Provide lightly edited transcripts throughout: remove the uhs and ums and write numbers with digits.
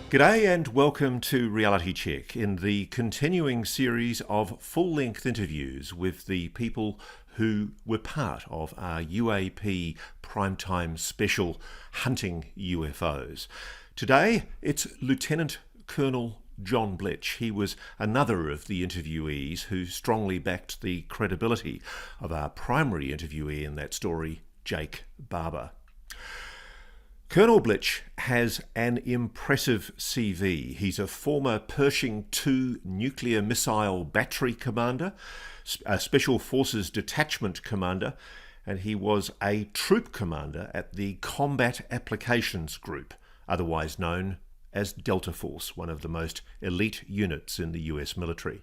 G'day and welcome to Reality Check in the continuing series of full-length interviews with the people who were part of our UAP primetime special Hunting UFOs. Today it's Lieutenant Colonel John Blitch. He was another of the interviewees who strongly backed the credibility of our primary interviewee in that story, Jake Barber. Colonel Blitch has an impressive CV. He's a former Pershing II nuclear missile battery commander, a Special Forces detachment commander, and he was a troop commander at the Combat Applications Group, otherwise known as Delta Force, one of the most elite units in the US military.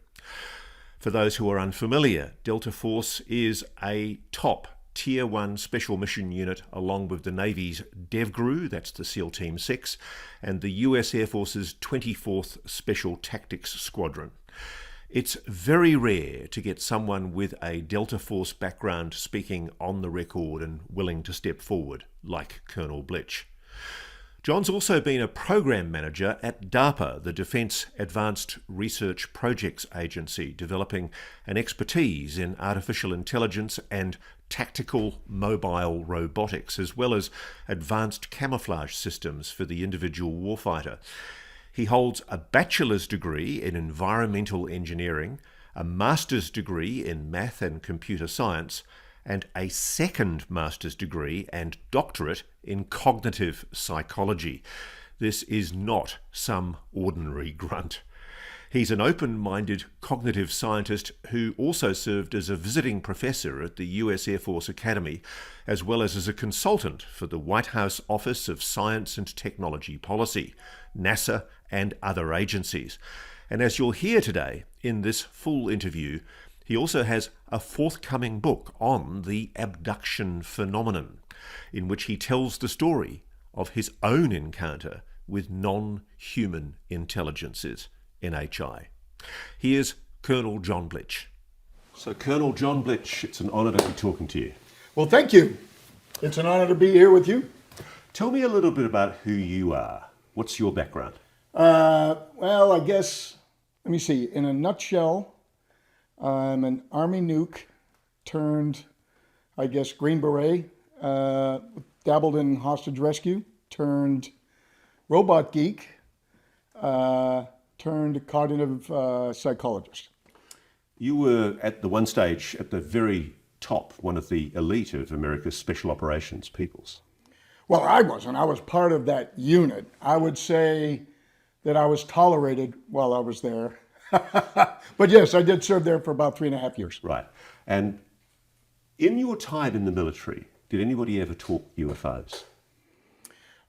For those who are unfamiliar, Delta Force is a top Tier 1 Special Mission Unit along with the Navy's DevGRU, that's the SEAL Team 6, and the US Air Force's 24th Special Tactics Squadron. It's very rare to get someone with a Delta Force background speaking on the record and willing to step forward, like Colonel Blitch. John's also been a program manager at DARPA, the Defence Advanced Research Projects Agency, developing an expertise in artificial intelligence and tactical mobile robotics, as well as advanced camouflage systems for the individual warfighter. He holds a bachelor's degree in environmental engineering, a master's degree in math and computer science, and a second master's degree and doctorate in cognitive psychology. This is not some ordinary grunt. He's an open-minded cognitive scientist who also served as a visiting professor at the US Air Force Academy, as well as a consultant for the White House Office of Science and Technology Policy, NASA, and other agencies. And as you'll hear today in this full interview, he also has a forthcoming book on the abduction phenomenon, in which he tells the story of his own encounter with non-human intelligences, NHI. Here's Colonel John Blitch. So, Colonel John Blitch, it's an honour to be talking to you. Well, thank you. It's an honour to be here with you. Tell me a little bit about who you are. What's your background? Well, I guess, let me see. In a nutshell, I'm an Army nuke turned, I guess, Green Beret, dabbled in hostage rescue, turned robot geek, turned cognitive psychologist. You were at the one stage at the very top, one of the elite of America's special operations peoples. Well, I wasn't. I was part of that unit. I would say that I was tolerated while I was there. But yes, I did serve there for about 3.5 years. Right. And in your time in the military, did anybody ever talk UFOs?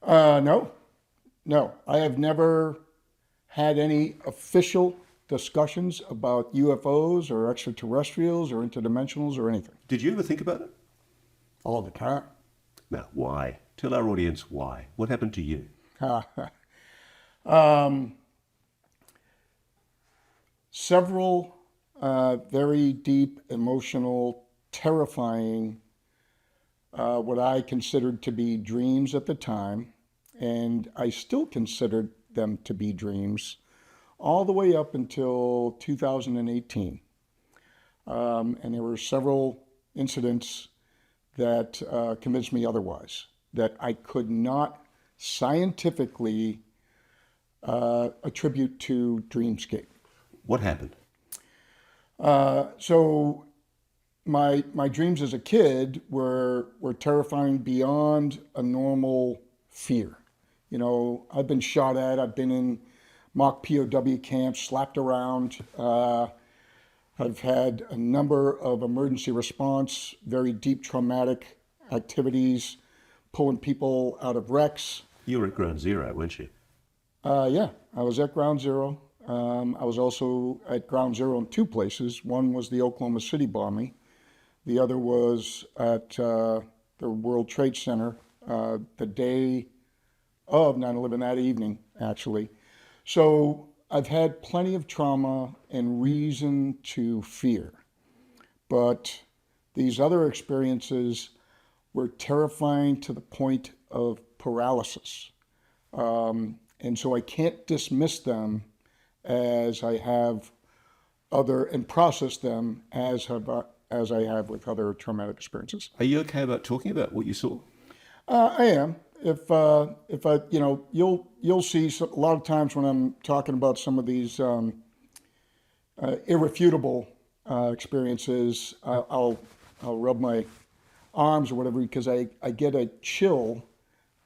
No. I have never had any official discussions about UFOs or extraterrestrials or interdimensionals or anything. Did you ever think about it? All the time. Now, why? Tell our audience why. What happened to you? Several very deep, emotional, terrifying, what I considered to be dreams at the time, and I still considered them to be dreams all the way up until 2018. And there were several incidents that convinced me otherwise, that I could not scientifically attribute to dreamscape. What happened? So my dreams as a kid were terrifying beyond a normal fear. You know, I've been shot at, I've been in mock POW camps, slapped around. I've had a number of emergency response, very deep traumatic activities, pulling people out of wrecks. You were at Ground Zero, weren't you? Yeah, I was at Ground Zero. I was also at Ground Zero in two places. One was the Oklahoma City bombing. The other was at the World Trade Center the day of 9/11, that evening, actually. So I've had plenty of trauma and reason to fear. But these other experiences were terrifying to the point of paralysis. And so I can't dismiss them as I have and process them as I have with other traumatic experiences. Are you okay about talking about what you saw? I am. If I, you'll see a lot of times when I'm talking about some of these irrefutable experiences, I'll rub my arms or whatever because I get a chill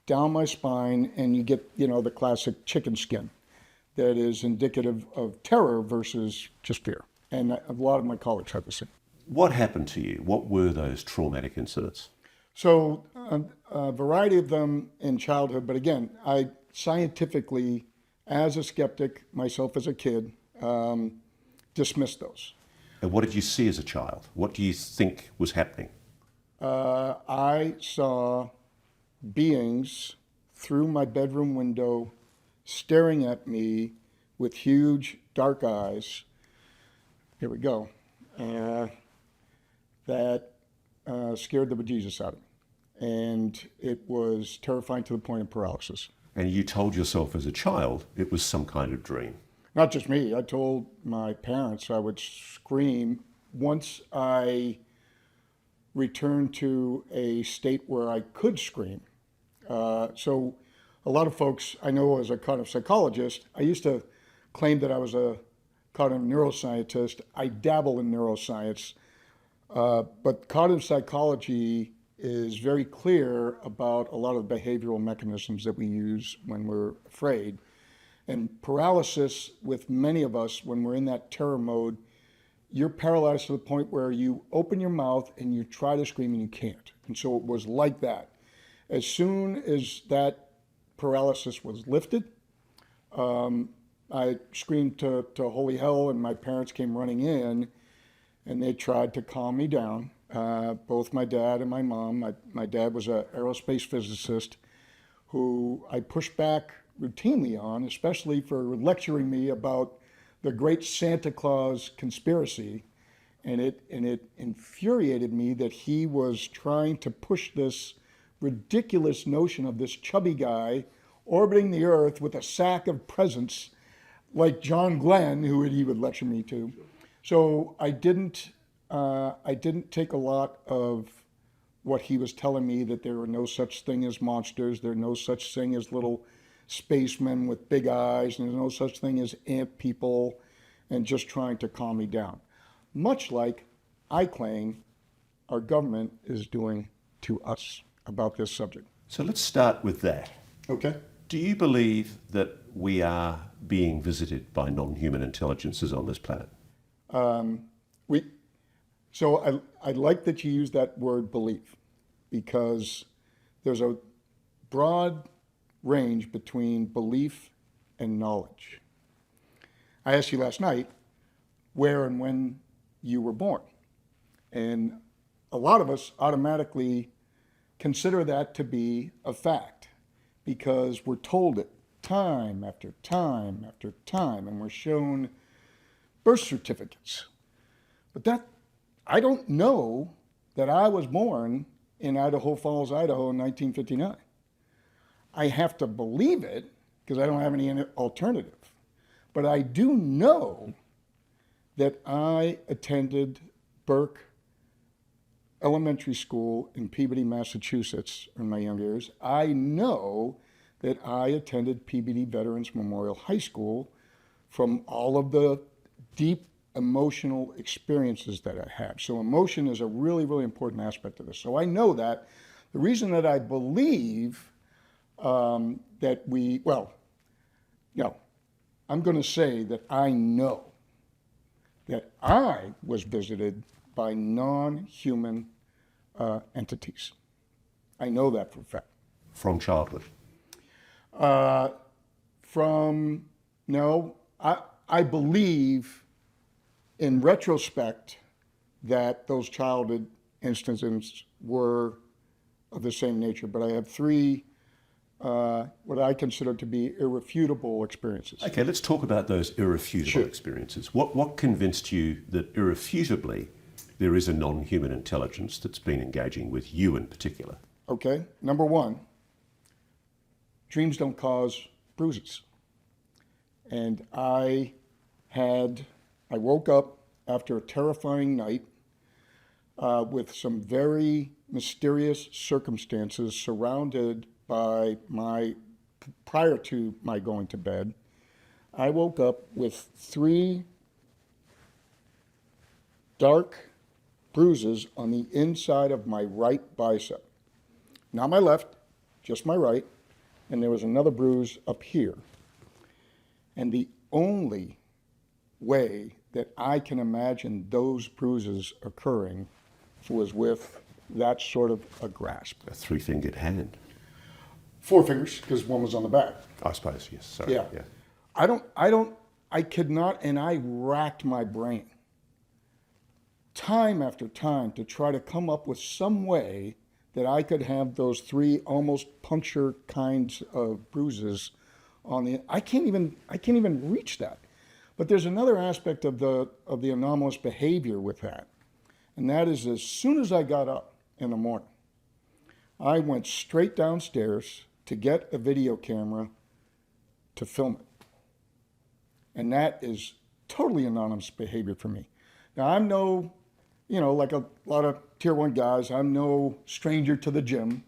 down my spine, and you get the classic chicken skin that is indicative of terror versus just fear. And a lot of my colleagues have the same. What happened to you? What were those traumatic incidents? So a variety of them in childhood, but again, I scientifically, as a skeptic, myself as a kid, dismissed those. And what did you see as a child? What do you think was happening? I saw beings through my bedroom window staring at me with huge dark eyes. Here we go. That scared the bejesus out of me. And it was terrifying to the point of paralysis. And you told yourself as a child it was some kind of dream. Not just me. I told my parents I would scream once I returned to a state where I could scream. So a lot of folks I know as a cognitive psychologist, I used to claim that I was a cognitive neuroscientist. I dabble in neuroscience, but cognitive psychology is very clear about a lot of the behavioral mechanisms that we use when we're afraid. And paralysis, with many of us, when we're in that terror mode, you're paralyzed to the point where you open your mouth and you try to scream and you can't. And so it was like that. As soon as that paralysis was lifted, I screamed to holy hell, and my parents came running in, and they tried to calm me down. Both my dad and my mom. My dad was an aerospace physicist who I pushed back routinely on, especially for lecturing me about the great Santa Claus conspiracy. And it infuriated me that he was trying to push this ridiculous notion of this chubby guy orbiting the earth with a sack of presents like John Glenn, who he would lecture me to. So I didn't take a lot of what he was telling me, that there were no such thing as monsters, there are no such thing as little spacemen with big eyes, and there's no such thing as ant people, and just trying to calm me down. Much like I claim our government is doing to us about this subject. So let's start with that. Okay. Do you believe that we are being visited by non-human intelligences on this planet? So I like that you use that word belief, because there's a broad range between belief and knowledge. I asked you last night where and when you were born. And a lot of us automatically consider that to be a fact because we're told it time after time after time, and we're shown birth certificates. But I don't know that I was born in Idaho Falls, Idaho in 1959. I have to believe it because I don't have any alternative. But I do know that I attended Burke Elementary School in Peabody, Massachusetts in my young years. I know that I attended Peabody Veterans Memorial High School from all of the deep emotional experiences that I had. So emotion is a really, really important aspect of this. So I know that. The reason that I believe I'm going to say that I know that I was visited by non-human entities. I know that for a fact. From childhood? I believe in retrospect that those childhood instances were of the same nature, but I have three what I consider to be irrefutable experiences. Okay, let's talk about those irrefutable experiences. What convinced you that irrefutably there is a non-human intelligence that's been engaging with you in particular? Okay, number one, dreams don't cause bruises. And I woke up after a terrifying night with some very mysterious circumstances surrounded by prior to my going to bed. I woke up with 3 dark bruises on the inside of my right bicep. Not my left, just my right. And there was another bruise up here. And the only way that I can imagine those bruises occurring was with that sort of a grasp. A 3-fingered hand. 4 fingers, because one was on the back. I suppose, yes. Sorry. Yeah. I could not, and I racked my brain time after time to try to come up with some way that I could have those 3 almost puncture kinds of bruises on the. I can't even reach that. But there's another aspect of the anomalous behavior with that, and that is as soon as I got up in the morning, I went straight downstairs to get a video camera to film it, and that is totally anonymous behavior for me. Now I'm no, like a lot of tier 1 guys, I'm no stranger to the gym,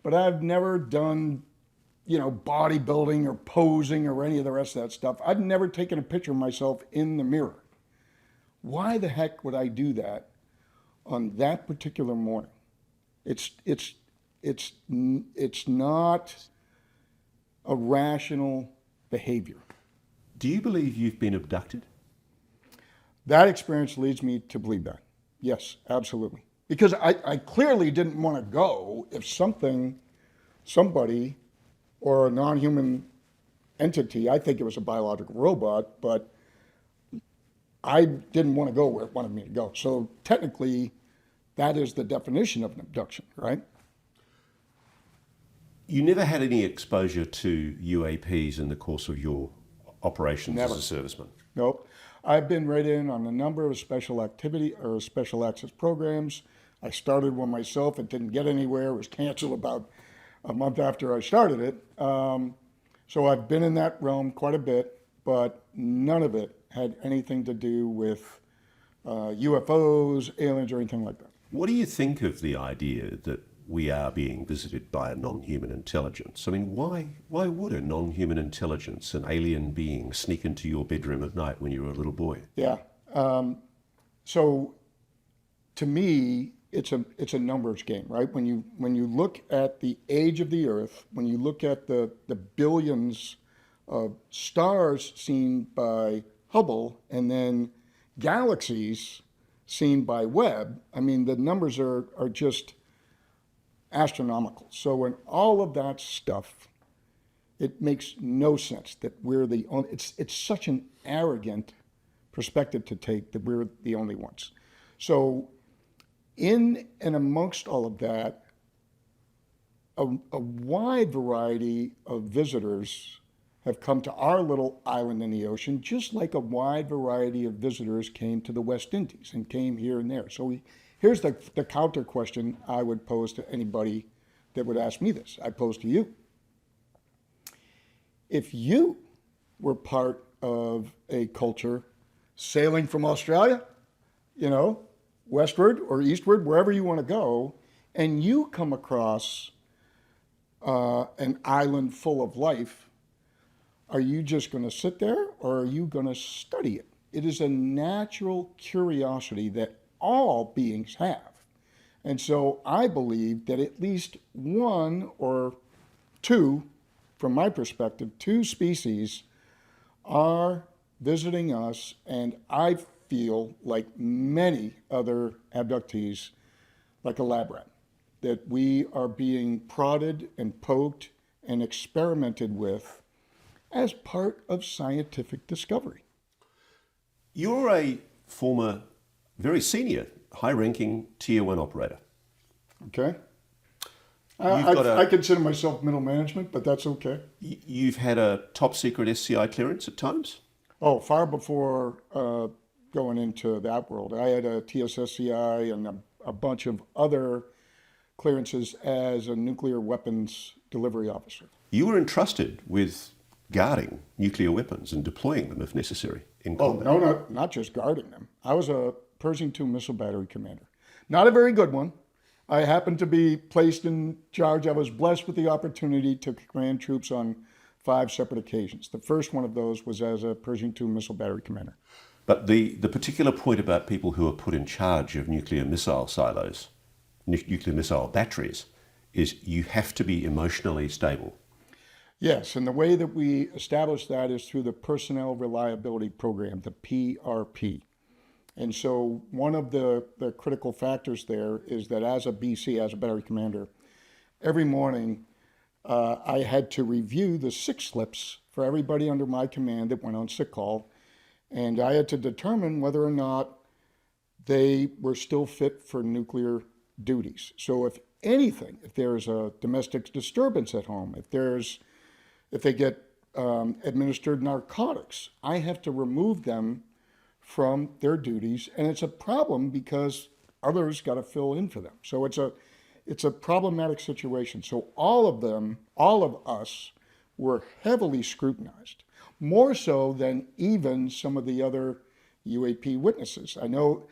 but I've never done, bodybuilding or posing or any of the rest of that stuff. I've never taken a picture of myself in the mirror. Why the heck would I do that on that particular morning? It's not a rational behavior. Do you believe you've been abducted? That experience leads me to believe that. Yes, absolutely. Because I clearly didn't want to go if somebody, or a non-human entity, I think it was a biological robot, but I didn't want to go where it wanted me to go. So technically, that is the definition of an abduction, right? You never had any exposure to UAPs in the course of your operations Never. as a serviceman? Nope. I've been right in on a number of special access programs. I started one myself. It didn't get anywhere. It was canceled about a month after I started it. So I've been in that realm quite a bit, but none of it had anything to do with UFOs, aliens, or anything like that. What do you think of the idea that we are being visited by a non-human intelligence? I mean, why would a non-human intelligence, an alien being, sneak into your bedroom at night when you were a little boy? Yeah. So to me, it's a numbers game, right? When you look at the age of the Earth, when you look at the billions of stars seen by Hubble, and then galaxies seen by Webb, I mean, the numbers are just astronomical. So when all of that stuff, it makes no sense that we're the only. It's such an arrogant perspective to take that we're the only ones. So in and amongst all of that, a wide variety of visitors have come to our little island in the ocean, just like a wide variety of visitors came to the West Indies and came here and there. So here's the counter question I would pose to anybody that would ask me this. I pose to you. If you were part of a culture sailing from Australia, westward or eastward, wherever you want to go, and you come across an island full of life, are you just going to sit there, or are you going to study it? It is a natural curiosity that all beings have. And so I believe that at least one or two, from my perspective, 2 species are visiting us, and I feel like many other abductees, like a lab rat, that we are being prodded and poked and experimented with as part of scientific discovery. You're a former, very senior, high-ranking Tier 1 operator. Okay. I consider myself middle management, but that's okay. You've had a top-secret SCI clearance at times? Oh, far before going into that world. I had a TSSCI and a bunch of other clearances as a nuclear weapons delivery officer. You were entrusted with guarding nuclear weapons and deploying them if necessary in Oh, combat. no, not just guarding them. I was a Pershing II missile battery commander. Not a very good one. I happened to be placed in charge. I was blessed with the opportunity to command troops on 5 separate occasions. The first one of those was as a Pershing II missile battery commander. But the particular point about people who are put in charge of nuclear missile silos, nuclear missile batteries, is you have to be emotionally stable. Yes, and the way that we establish that is through the Personnel Reliability Program, the PRP. And so one of the critical factors there is that as a BC, as a battery commander, every morning I had to review the sick slips for everybody under my command that went on sick call, and I had to determine whether or not they were still fit for nuclear duties. So if anything, if there's a domestic disturbance at home, if they get administered narcotics, I have to remove them from their duties, and it's a problem because others got to fill in for them. So it's a problematic situation. So all of us were heavily scrutinized, more so than even some of the other UAP witnesses. I know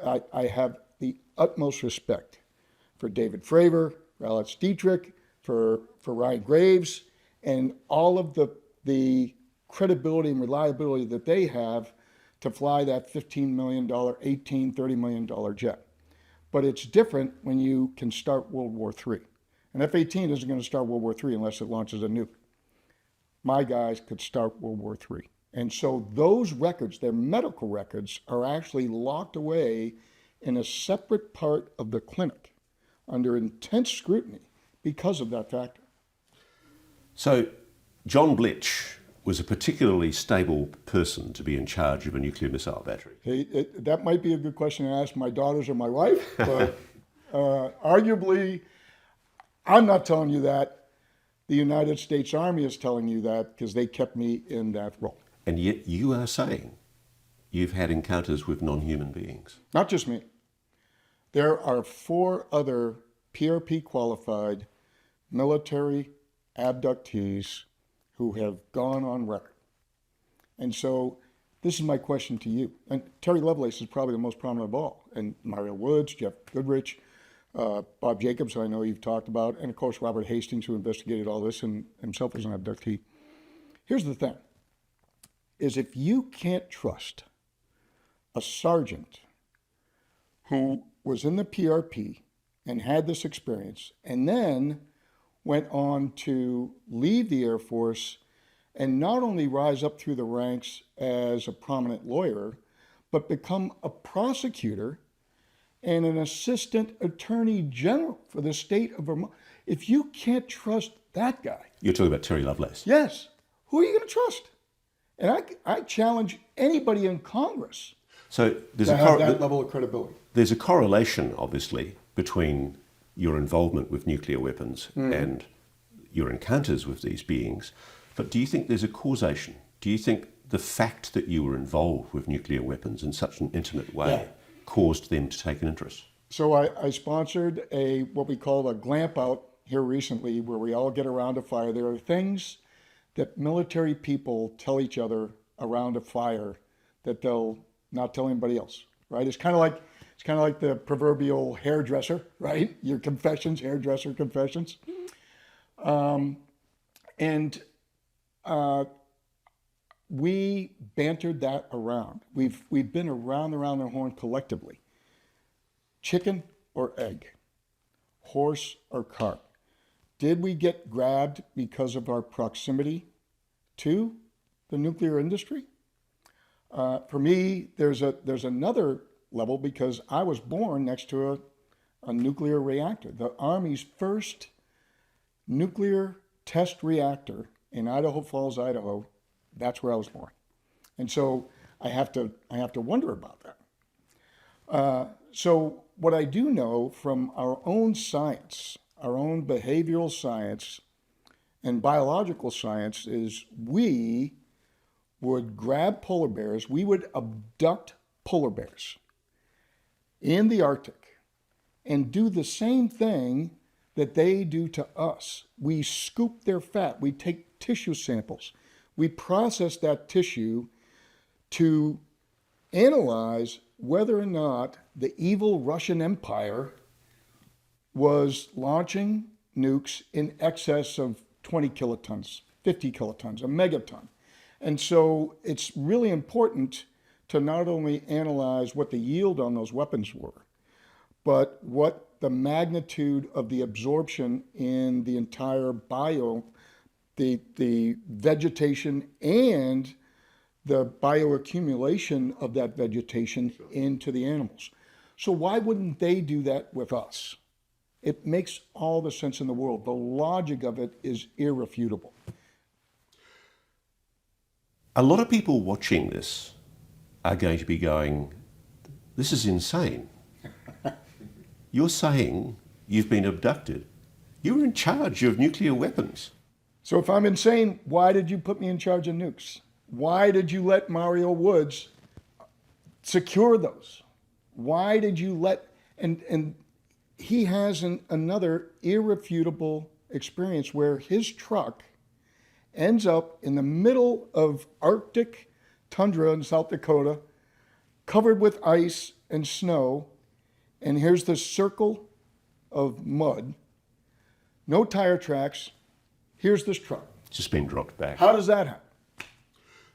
I have the utmost respect for David Fravor, for Alex Dietrich, for Ryan Graves, and all of the credibility and reliability that they have to fly that $15 million, $30 million jet. But it's different when you can start World War III. An F-18 isn't going to start World War III unless it launches a nuke. My guys could start World War III. And so those records, their medical records, are actually locked away in a separate part of the clinic under intense scrutiny because of that factor. So John Blitch was a particularly stable person to be in charge of a nuclear missile battery. Hey, that might be a good question to ask my daughters or my wife, but arguably, I'm not telling you that. The United States Army is telling you that because they kept me in that role. And yet you are saying you've had encounters with non-human beings. Not just me. There are 4 other PRP qualified military abductees who have gone on record. And so this is my question to you. And Terry Lovelace is probably the most prominent of all. And Mario Woods, Jeff Goodrich, Bob Jacobs, who I know you've talked about, and of course Robert Hastings, who investigated all this and himself was an abductee. Here's the thing, is if you can't trust a sergeant who was in the PRP and had this experience and then went on to leave the Air Force and not only rise up through the ranks as a prominent lawyer, but become a prosecutor and an assistant attorney general for the state of Vermont. If you can't trust that guy. You're talking about Terry Lovelace. Yes. Who are you going to trust? And I challenge anybody in Congress So there's to have that level of credibility. There's a correlation, obviously, between your involvement with nuclear weapons and your encounters with these beings. But do you think there's a causation? Do you think the fact that you were involved with nuclear weapons in such an intimate way caused them to take an interest? So I sponsored what we call a glamp out here recently, where we all get around a fire. There are things that military people tell each other around a fire that they'll not tell anybody else, right? It's kind of like the proverbial hairdresser, right? Your confessions, hairdresser confessions. We bantered that around. We've been around the horn collectively. Chicken or egg? Horse or cart? Did we get grabbed because of our proximity to the nuclear industry? For me, there's another level because I was born next to a nuclear reactor. The Army's first nuclear test reactor in Idaho Falls, Idaho. That's where I was born, and so I have to wonder about that. So what I do know from our own science, our own behavioral science and biological science, is we would grab polar bears, we would abduct polar bears in the Arctic and do the same thing that they do to us. We scoop their fat, we take tissue samples, We processed that tissue to analyze whether or not the evil Russian Empire was launching nukes in excess of 20 kilotons, 50 kilotons, a megaton. And so it's really important to not only analyze what the yield on those weapons were, but what the magnitude of the absorption in the entire the vegetation and the bioaccumulation of that vegetation into the animals. So why wouldn't they do that with us? It makes all the sense in the world. The logic of it is irrefutable. A lot of people watching this are going to be going, this is insane. You're saying you've been abducted. You're in charge of nuclear weapons. So if I'm insane, why did you put me in charge of nukes? Why did you let Mario Woods secure those? Why did you let, and he has another irrefutable experience where his truck ends up in the middle of Arctic tundra in South Dakota, covered with ice and snow, and here's this circle of mud, no tire tracks, here's this truck. Just been dropped back. How does that happen?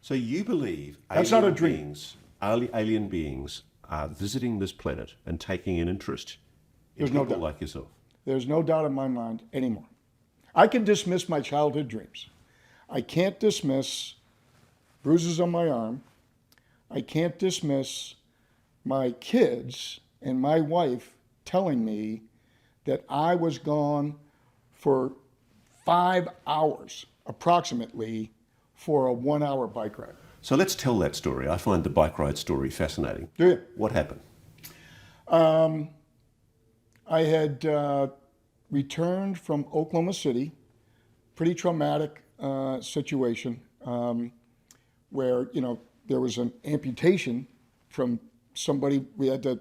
So you believe That's not a dream. Alien beings are visiting this planet and taking an interest in There's no people doubt. like yourself? There's no doubt in my mind anymore. I can dismiss my childhood dreams. I can't dismiss bruises on my arm. I can't dismiss my kids and my wife telling me that I was gone for 5 hours approximately for a 1 hour bike ride. So let's tell that story. I find the bike ride story fascinating. Do you? What happened? I had returned from Oklahoma City, pretty traumatic situation where, there was an amputation from somebody. It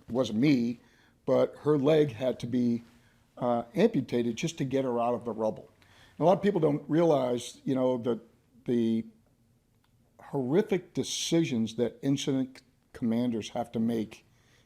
wasn't me, but her leg had to be amputated just to get her out of the rubble. And a lot of people don't realize, the horrific decisions that incident commanders have to make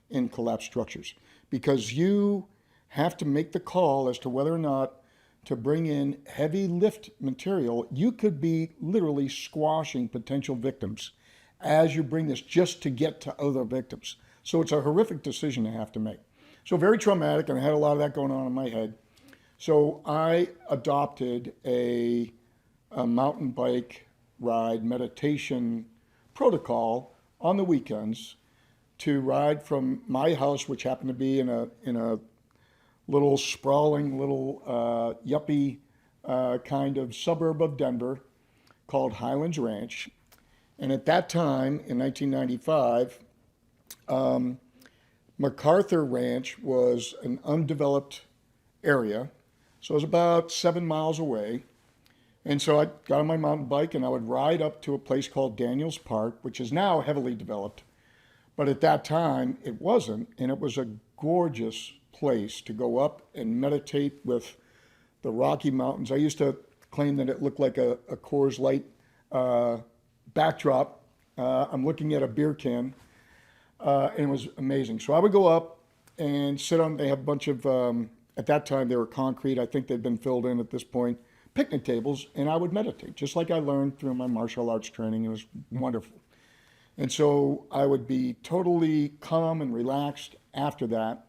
in collapsed structures, because you have to make the call as to whether or not to bring in heavy lift material. You could be literally squashing potential victims as you bring this just to get to other victims. So it's a horrific decision to have to make. So very traumatic, and I had a lot of that going on in my head. So I adopted a mountain bike ride meditation protocol on the weekends to ride from my house, which happened to be in a little sprawling little yuppie kind of suburb of Denver called Highlands Ranch. And at that time, in 1995, MacArthur Ranch was an undeveloped area. So it was about 7 miles away. And so I got on my mountain bike and I would ride up to a place called Daniels Park, which is now heavily developed. But at that time, it wasn't. And it was a gorgeous place to go up and meditate with the Rocky Mountains. I used to claim that it looked like a Coors Light backdrop. I'm looking at a beer can, and it was amazing. So I would go up and sit on, they have a bunch of, at that time they were concrete, I think they'd been filled in at this point, picnic tables, and I would meditate, just like I learned through my martial arts training. It was wonderful. And so I would be totally calm and relaxed after that.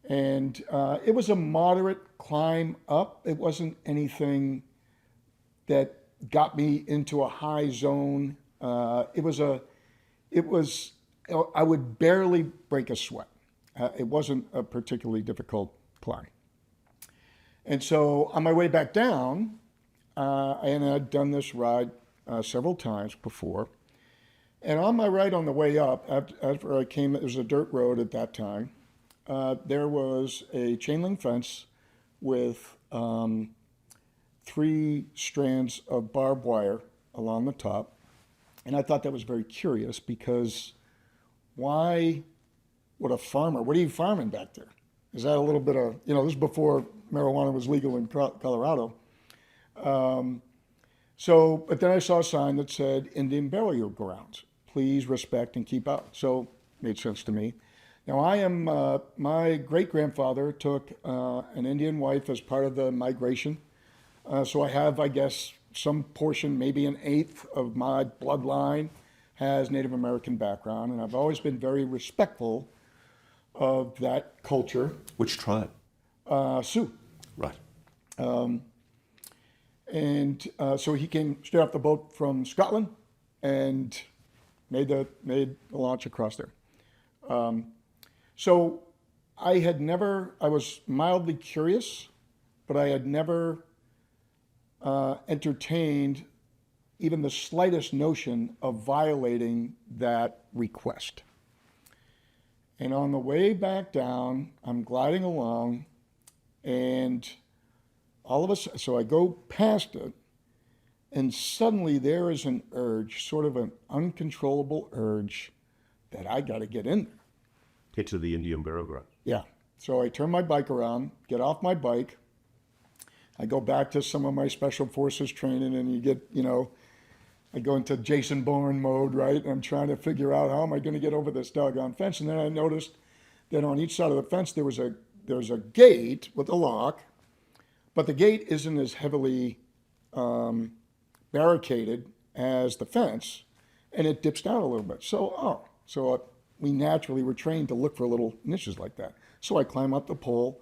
And it was a moderate climb up. It wasn't anything that got me into a high zone. I would barely break a sweat. It wasn't a particularly difficult climb. And so on my way back down, and I'd done this ride several times before. And on my ride on the way up, after I came, it was a dirt road at that time. There was a chain link fence with 3 strands of barbed wire along the top. And I thought that was very curious, because why would a farmer, what are you farming back there? Is that a little bit of, this is before marijuana was legal in Colorado. So, but then I saw a sign that said Indian burial grounds. Please respect and keep out. So, it made sense to me. Now, my great grandfather took an Indian wife as part of the migration. So I have, I guess, some portion, maybe an eighth of my bloodline has Native American background. And I've always been very respectful of that culture. Which tribe? Sioux. Right. And so he came straight off the boat from Scotland and made the launch across there. So I was mildly curious, but I had never entertained even the slightest notion of violating that request. And on the way back down, I'm gliding along, and all of a sudden, so I go past it, and suddenly there is an urge, sort of an uncontrollable urge, that I got to get in there. Get to the Indian burial ground. Yeah. So I turn my bike around, get off my bike. I go back to some of my special forces training, and you get, I go into Jason Bourne mode, right? And I'm trying to figure out how am I going to get over this doggone fence. And then I noticed that on each side of the fence there was a gate with a lock, but the gate isn't as heavily barricaded as the fence, and it dips down a little bit. So we naturally were trained to look for little niches like that. So I climb up the pole,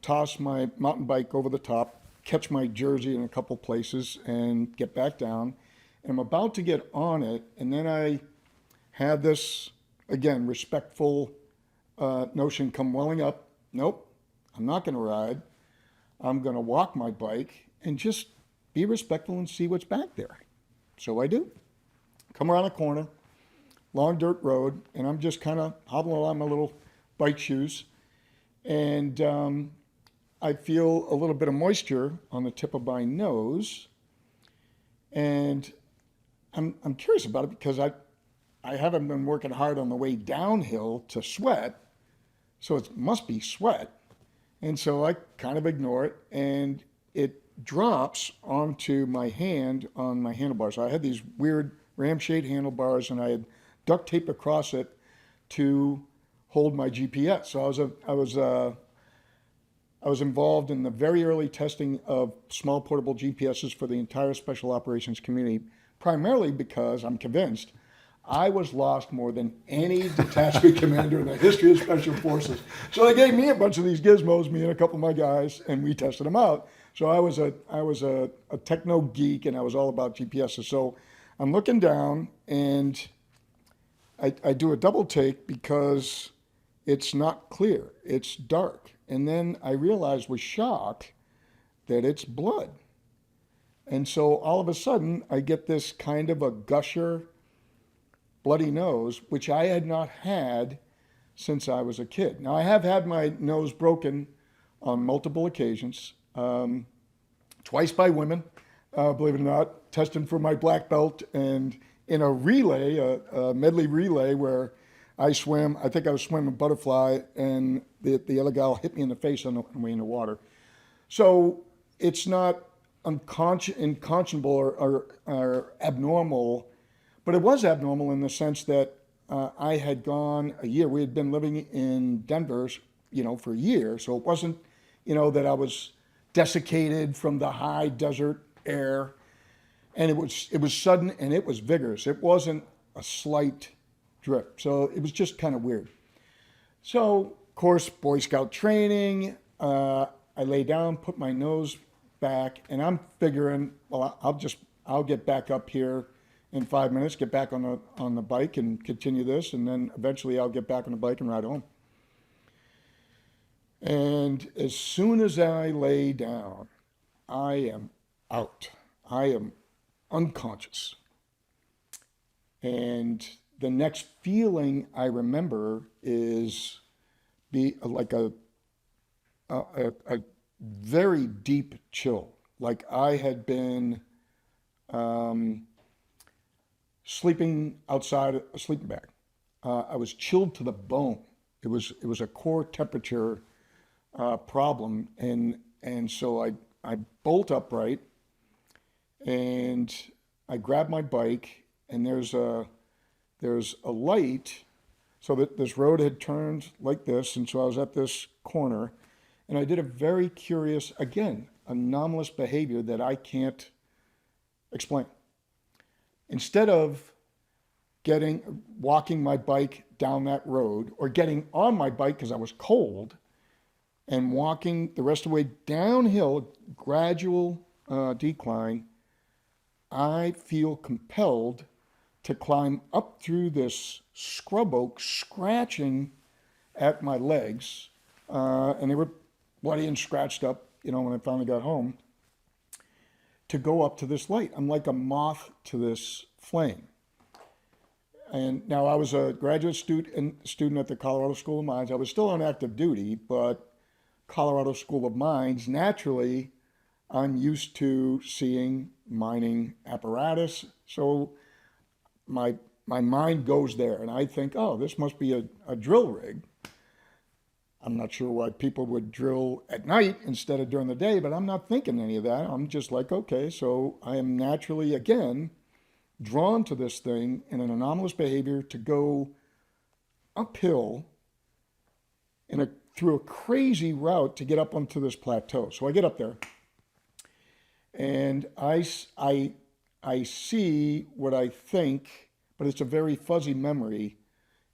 toss my mountain bike over the top, catch my jersey in a couple places, and get back down. And I'm about to get on it, and then I had this, again, respectful notion come welling up. Nope, I'm not going to ride. I'm going to walk my bike and just be respectful and see what's back there. So I do. Come around a corner, long dirt road, and I'm just kind of hobbling along my little bike shoes. And I feel a little bit of moisture on the tip of my nose. And I'm curious about it because I haven't been working hard on the way downhill to sweat. So it must be sweat. And so I kind of ignore it, and it drops onto my hand on my handlebars. So I had these weird ramshade handlebars, and I had duct tape across it to hold my GPS. So I was involved in the very early testing of small portable GPSs for the entire special operations community, primarily because I'm convinced I was lost more than any detachment commander in the history of special forces. So they gave me a bunch of these gizmos, me and a couple of my guys, and we tested them out. So I was a techno geek, and I was all about GPSs. So I'm looking down, and I do a double take because it's not clear. It's dark. And then I realize with shock that it's blood. And so all of a sudden, I get this kind of a gusher, bloody nose, which I had not had since I was a kid. Now, I have had my nose broken on multiple occasions, twice by women, believe it or not, testing for my black belt, and in a relay, a medley relay where I think I was swimming butterfly, and the other gal hit me in the face on the way in the water. So it's not unconscionable or abnormal, but it was abnormal in the sense that I had gone a year. We had been living in Denver, for a year. So it wasn't, that I was desiccated from the high desert air. And it was sudden, and it was vigorous. It wasn't a slight drip. So it was just kind of weird. So, of course, Boy Scout training, I lay down, put my nose back, and I'm figuring, well, I'll get back up here in 5 minutes, get back on the bike and continue this, and then eventually I'll get back on the bike and ride home. And as soon as I lay down, I am out. I am unconscious. And the next feeling I remember is like a very deep chill, like I had been sleeping outside a sleeping bag. I was chilled to the bone. It was a core temperature problem, and so I bolt upright, And I grab my bike, and there's a light, so that this road had turned like this, and so I was at this corner, and I did a very curious, again, anomalous behavior that I can't explain. Instead of walking my bike down that road, or getting on my bike because I was cold, and walking the rest of the way downhill, gradual decline, I feel compelled to climb up through this scrub oak, scratching at my legs, and they were bloody and scratched up, when I finally got home, to go up to this light. I'm like a moth to this flame. And now I was a graduate student at the Colorado School of Mines. I was still on active duty, but Colorado School of Mines, naturally, I'm used to seeing mining apparatus. So my mind goes there, and I think, oh, this must be a drill rig. I'm not sure why people would drill at night instead of during the day, but I'm not thinking any of that. I'm just like, okay, so I am naturally, again, drawn to this thing in an anomalous behavior to go uphill through a crazy route to get up onto this plateau. So I get up there, and I see what I think, but it's a very fuzzy memory,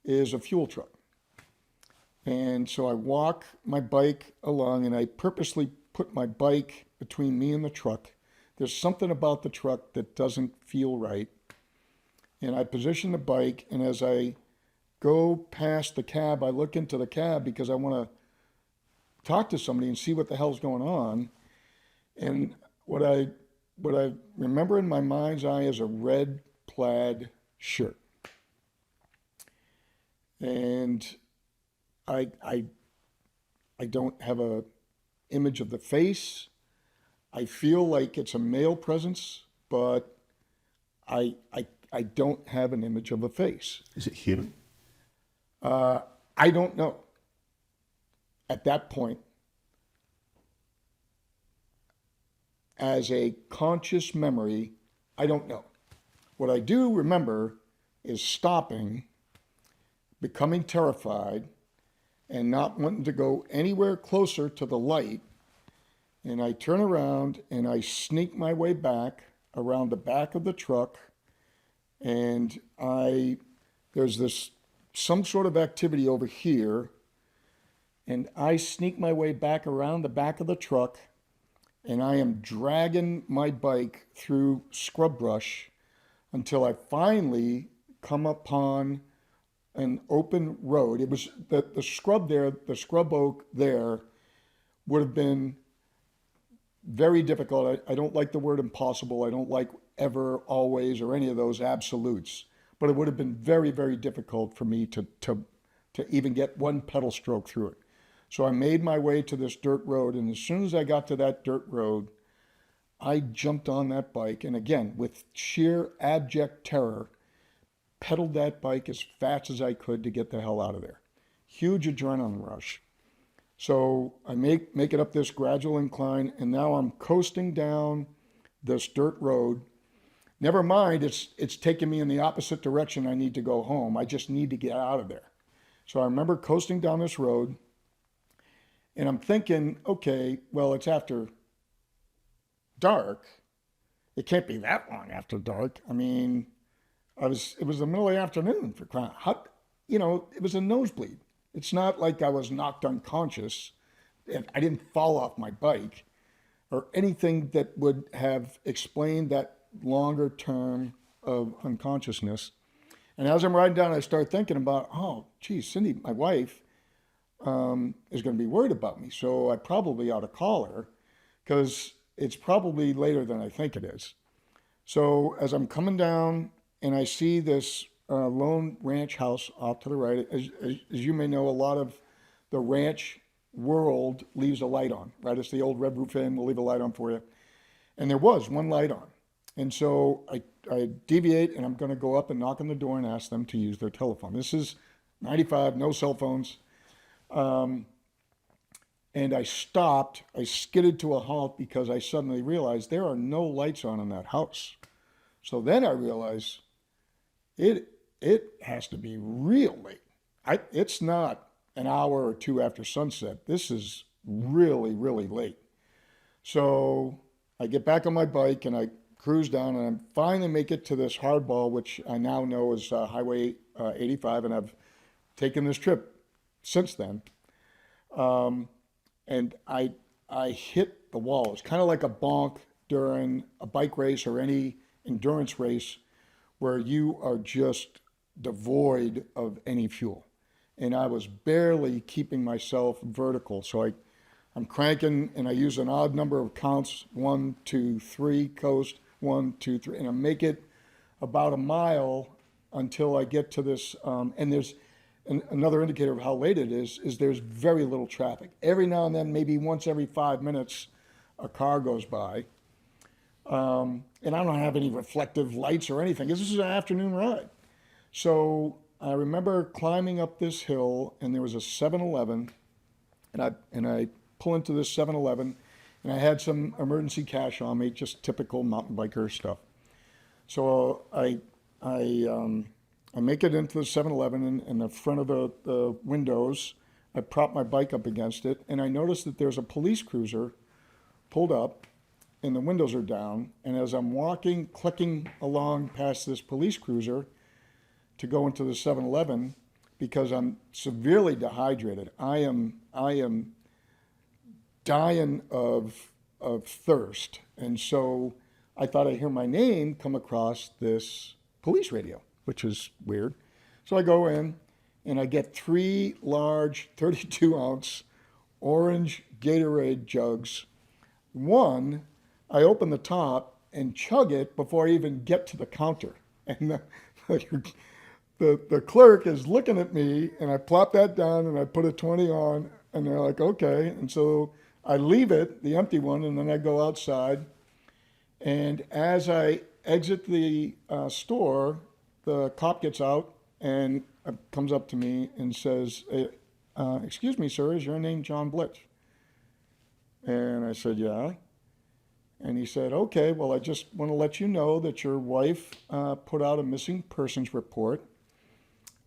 is a fuel truck. And so I walk my bike along, and I purposely put my bike between me and the truck. There's something about the truck that doesn't feel right. And I position the bike, and as I go past the cab, I look into the cab because I want to talk to somebody and see what the hell's going on. And what I remember in my mind's eye is a red plaid shirt. And I don't have a image of the face. I feel like it's a male presence, but I don't have an image of a face. Is it human? I don't know. At that point, as a conscious memory, I don't know. What I do remember is stopping, becoming terrified, and not wanting to go anywhere closer to the light. And I turn around and I sneak my way back around the back of the truck, and there's some sort of activity over here, and I sneak my way back around the back of the truck, and I am dragging my bike through scrub brush until I finally come upon an open road. It was the scrub there, the scrub oak there would have been very difficult. I don't like the word impossible. I don't like ever, always, or any of those absolutes. But it would have been very, very difficult for me to even get one pedal stroke through it. So I made my way to this dirt road, and as soon as I got to that dirt road, I jumped on that bike, and again, with sheer abject terror, pedaled that bike as fast as I could to get the hell out of there. Huge adrenaline rush. So I make it up this gradual incline, and now I'm coasting down this dirt road. Never mind, it's taking me in the opposite direction. I need to go home. I just need to get out of there. So I remember coasting down this road, and I'm thinking, okay, well, it's after dark. It can't be that long after dark. I mean, it was the middle of the afternoon for crying. It was a nosebleed. It's not like I was knocked unconscious. I didn't fall off my bike or anything that would have explained that longer term of unconsciousness. And as I'm riding down, I start thinking about, oh, geez, Cindy, my wife, is going to be worried about me. So I probably ought to call her because it's probably later than I think it is. So as I'm coming down and I see this lone ranch house off to the right, as you may know, a lot of the ranch world leaves a light on, right? It's the old Red Roof Inn, we'll leave a light on for you. And there was one light on. And so I deviate, and I'm going to go up and knock on the door and ask them to use their telephone. This is 95, no cell phones. And and I stopped. I skidded to a halt because I suddenly realized there are no lights on in that house. So then I realized it has to be real late. It's not an hour or two after sunset. This is really, really late. So I get back on my bike and I cruise down and I finally make it to this hardball, which I now know is Highway 85, and I've taken this trip since then. And I hit the wall. It's kind of like a bonk during a bike race or any endurance race where you are just devoid of any fuel. And I was barely keeping myself vertical. So I'm cranking and I use an odd number of counts, 1, 2, 3, coast, 1, 2, 3, and I make it about a mile until I get to this, and there's another indicator of how late it is there's very little traffic. Every now and then, maybe once every 5 minutes, a car goes by. And I don't have any reflective lights or anything. This is an afternoon ride. So I remember climbing up this hill and there was a 7-Eleven, and I pull into this 7-Eleven, and I had some emergency cash on me, just typical mountain biker stuff. So I make it into the 7-Eleven, and in the front of the windows, I prop my bike up against it, and I notice that there's a police cruiser pulled up, and the windows are down. And as I'm walking, clicking along past this police cruiser to go into the 7-Eleven, because I'm severely dehydrated, I am dying of thirst. And so I thought I'd hear my name come across this police radio, which is weird. So I go in and I get 3 large 32-ounce orange Gatorade jugs. One, I open the top and chug it before I even get to the counter. And the clerk is looking at me, and I plop that down and I put a 20 on, and they're like, okay. And so I leave it, the empty one, and then I go outside. And as I exit the store, the cop gets out and comes up to me and says, excuse me, sir, is your name John Blitz? And I said, yeah. And he said, okay, well, I just want to let you know that your wife put out a missing persons report.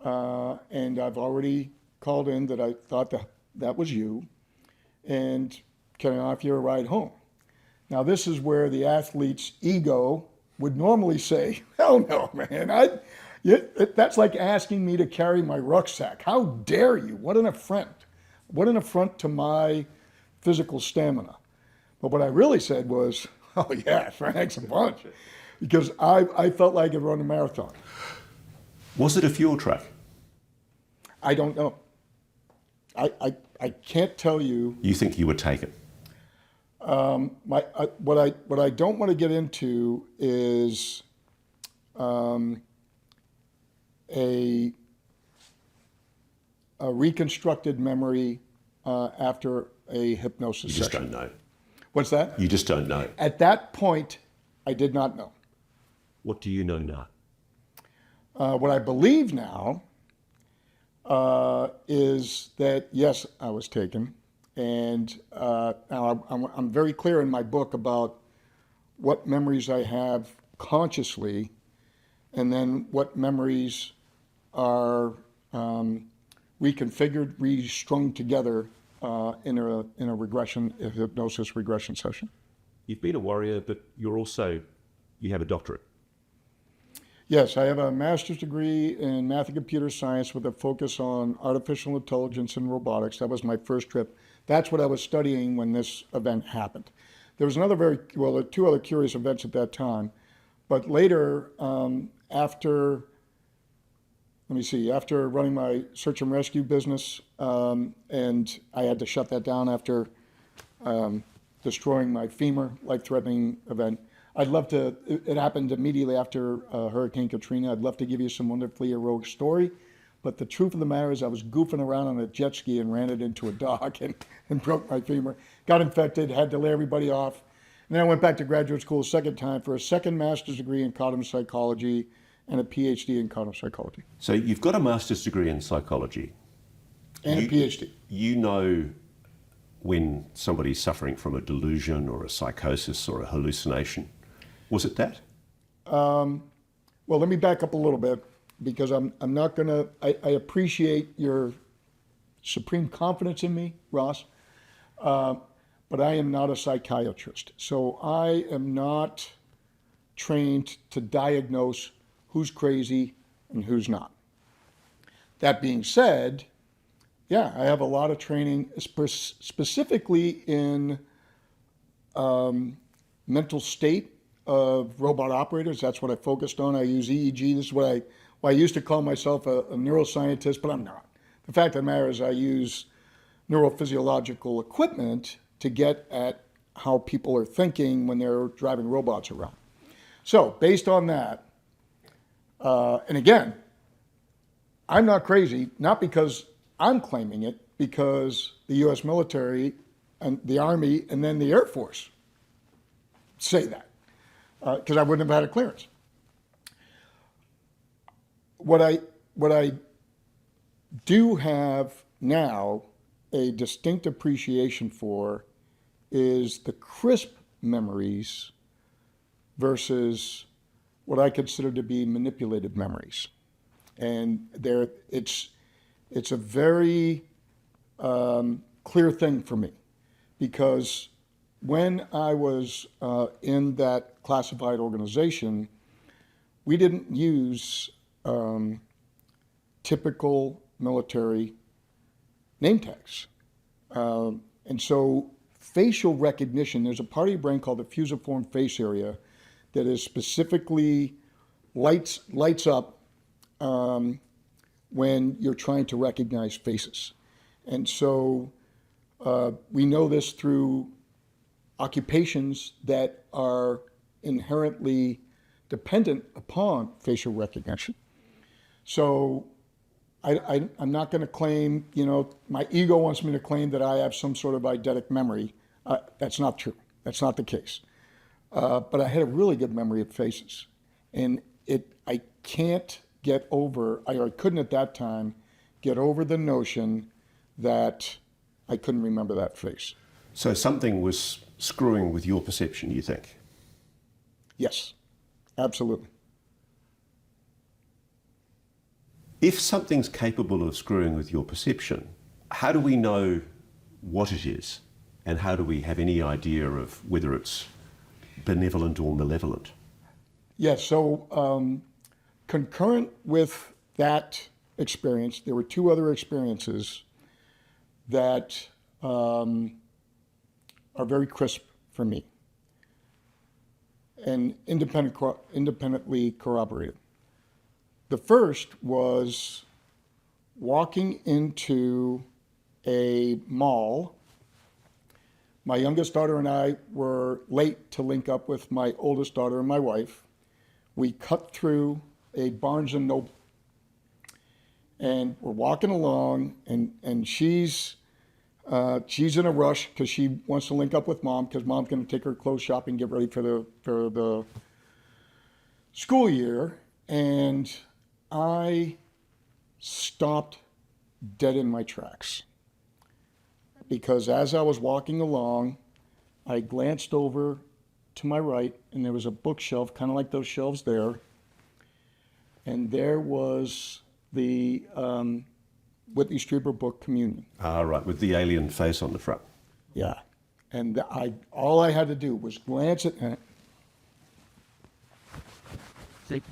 And I've already called in that I thought that was you. And can I offer you a ride home? Now, this is where the athlete's ego would normally say, hell no, man. That's like asking me to carry my rucksack. How dare you? What an affront. What an affront to my physical stamina. But what I really said was, oh yeah, thanks a bunch. Because I felt like I'd run a marathon. Was it a fuel truck? I don't know. I can't tell you. You think you would take it? What I don't want to get into is a reconstructed memory after a hypnosis You just session. don't know. What's that? You just don't know. At that point, I did not know. What do you know now? What I believe now is that, yes, I was taken. And now I'm very clear in my book about what memories I have consciously, and then what memories are reconfigured, restrung together in a regression, a hypnosis regression session. You've been a warrior, but you have a doctorate. Yes, I have a master's degree in math and computer science with a focus on artificial intelligence and robotics. That was my first trip. That's what I was studying when this event happened. There was there were 2 other curious events at that time. But later, after running my search and rescue business, and I had to shut that down after destroying my femur, life-threatening event. It happened immediately after Hurricane Katrina. I'd love to give you some wonderfully heroic story, but the truth of the matter is I was goofing around on a jet ski and ran it into a dock and broke my femur, got infected, had to lay everybody off. And then I went back to graduate school a second time for a second master's degree in cognitive psychology and a PhD in cognitive psychology. So you've got a master's degree in psychology. And a PhD. You know when somebody's suffering from a delusion or a psychosis or a hallucination? Was it that? Well, let me back up a little bit because I'm not gonna. I appreciate your supreme confidence in me, Ross, but I am not a psychiatrist, so I am not trained to diagnose who's crazy and who's not. That being said, yeah, I have a lot of training, specifically in mental state of robot operators. That's what I focused on. I use EEG. This is what I used to call myself a neuroscientist, but I'm not. The fact of the matter is I use neurophysiological equipment to get at how people are thinking when they're driving robots around. So based on that, and again, I'm not crazy, not because I'm claiming it, because the U.S. military and the Army and then the Air Force say that, because I wouldn't have had a clearance. What I do have now a distinct appreciation for is the crisp memories versus what I consider to be manipulated memories. And it's a very clear thing for me, because when I was in that classified organization, we didn't use typical military name tags. And so facial recognition, there's a part of your brain called the fusiform face area that is specifically lights up when you're trying to recognize faces. And so we know this through occupations that are inherently dependent upon facial recognition. So I'm not going to claim, my ego wants me to claim that I have some sort of eidetic memory. That's not true. That's not the case. But I had a really good memory of faces. And I can't get over, I couldn't at that time get over the notion that I couldn't remember that face. So something was screwing with your perception, you think? Yes, absolutely. If something's capable of screwing with your perception, how do we know what it is? And how do we have any idea of whether it's benevolent or malevolent? Yes, so concurrent with that experience, there were two other experiences that are very crisp for me and independently corroborated. The first was walking into a mall. My youngest daughter and I were late to link up with my oldest daughter and my wife. We cut through a Barnes & Noble. And we're walking along, and she's in a rush because she wants to link up with Mom, because Mom's going to take her clothes shopping, get ready for the school year. And I stopped dead in my tracks, because as I was walking along, I glanced over to my right, and there was a bookshelf, kind of like those shelves there, and there was the Whitley Strieber book, Communion. Ah, right, with the alien face on the front. Yeah, and all I had to do was glance at it.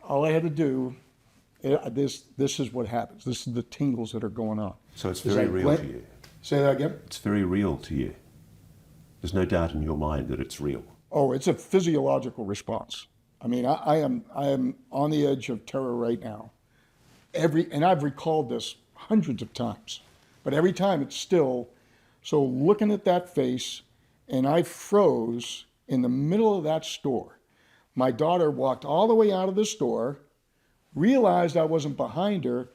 All I had to do, this is what happens. This is the tingles that are going on. So it's very real to you. Say that again? It's very real to you. There's no doubt in your mind that it's real. Oh, it's a physiological response. I mean, I am on the edge of terror right now. And I've recalled this hundreds of times, but every time it's still. So looking at that face, and I froze in the middle of that store. My daughter walked all the way out of the store, realized I wasn't behind her,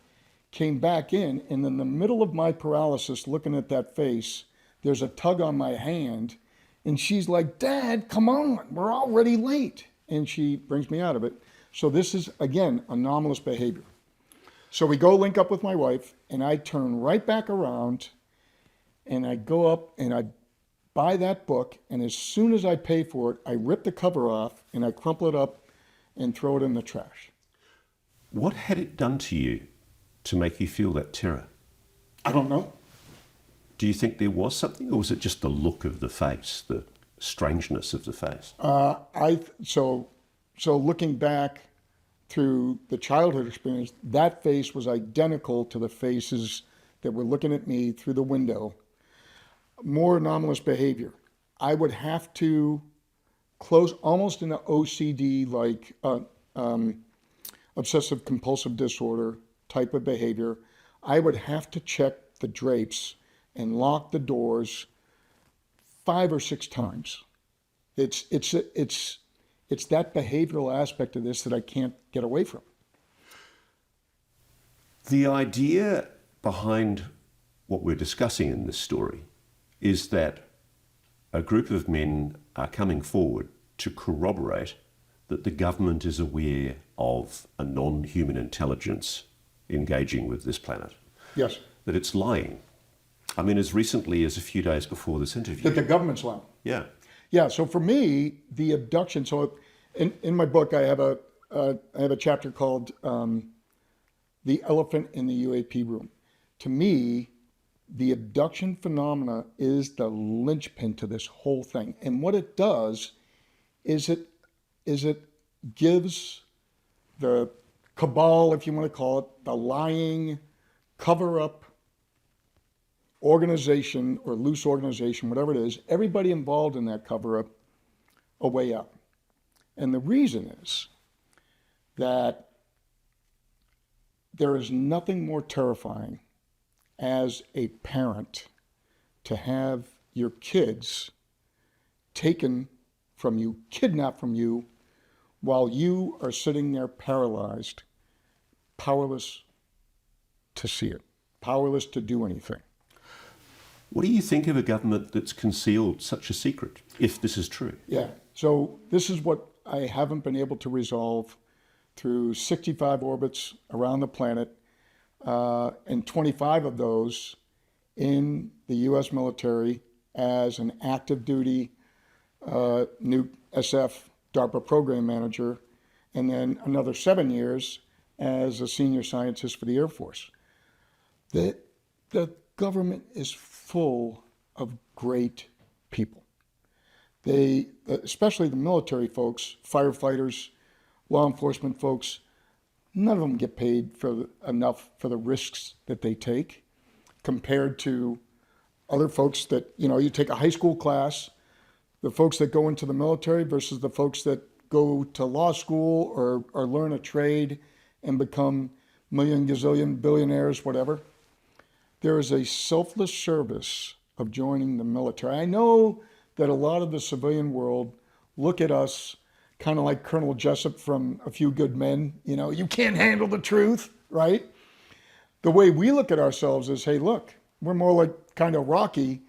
came back in, and in the middle of my paralysis, looking at that face, there's a tug on my hand, and she's like, "Dad, come on, we're already late." And she brings me out of it. So this is, again, anomalous behavior. So we go link up with my wife, and I turn right back around, and I go up and I buy that book, and as soon as I pay for it, I rip the cover off and I crumple it up and throw it in the trash. What had it done to you to make you feel that terror? I don't know. Do you think there was something, or was it just the look of the face, the strangeness of the face? So looking back through the childhood experience, that face was identical to the faces that were looking at me through the window. More anomalous behavior. I would have to close, almost in an OCD, like obsessive compulsive disorder type of behavior. I would have to check the drapes and lock the doors 5 or 6 times. It's that behavioral aspect of this that I can't get away from. The idea behind what we're discussing in this story is that a group of men are coming forward to corroborate that the government is aware of a non-human intelligence engaging with this planet. Yes. That it's lying. I mean, as recently as a few days before this interview. That the government's lying. Yeah. Yeah. So for me, the abduction. So in my book, I have a chapter called "The Elephant in the UAP Room." To me, the abduction phenomena is the linchpin to this whole thing. And what it does is it gives the cabal, if you want to call it, the lying, cover-up organization or loose organization, whatever it is, everybody involved in that cover-up, a way out. And the reason is that there is nothing more terrifying as a parent to have your kids taken from you, kidnapped from you, while you are sitting there paralyzed, powerless to see it, powerless to do anything. What do you think of a government that's concealed such a secret, if this is true? Yeah, so this is what I haven't been able to resolve through 65 orbits around the planet, and 25 of those in the U.S. military as an active duty new SF DARPA program manager, and then another 7 years as a senior scientist for the Air Force. The government is full of great people. They, especially the military folks, firefighters, law enforcement folks, none of them get paid enough for the risks that they take compared to other folks that, you take a high school class, the folks that go into the military versus the folks that go to law school or learn a trade and become million, gazillion, billionaires, whatever. There is a selfless service of joining the military. I know that a lot of the civilian world look at us kind of like Colonel Jessup from A Few Good Men. You can't handle the truth, right? The way we look at ourselves is, hey, look, we're more like kind of Rocky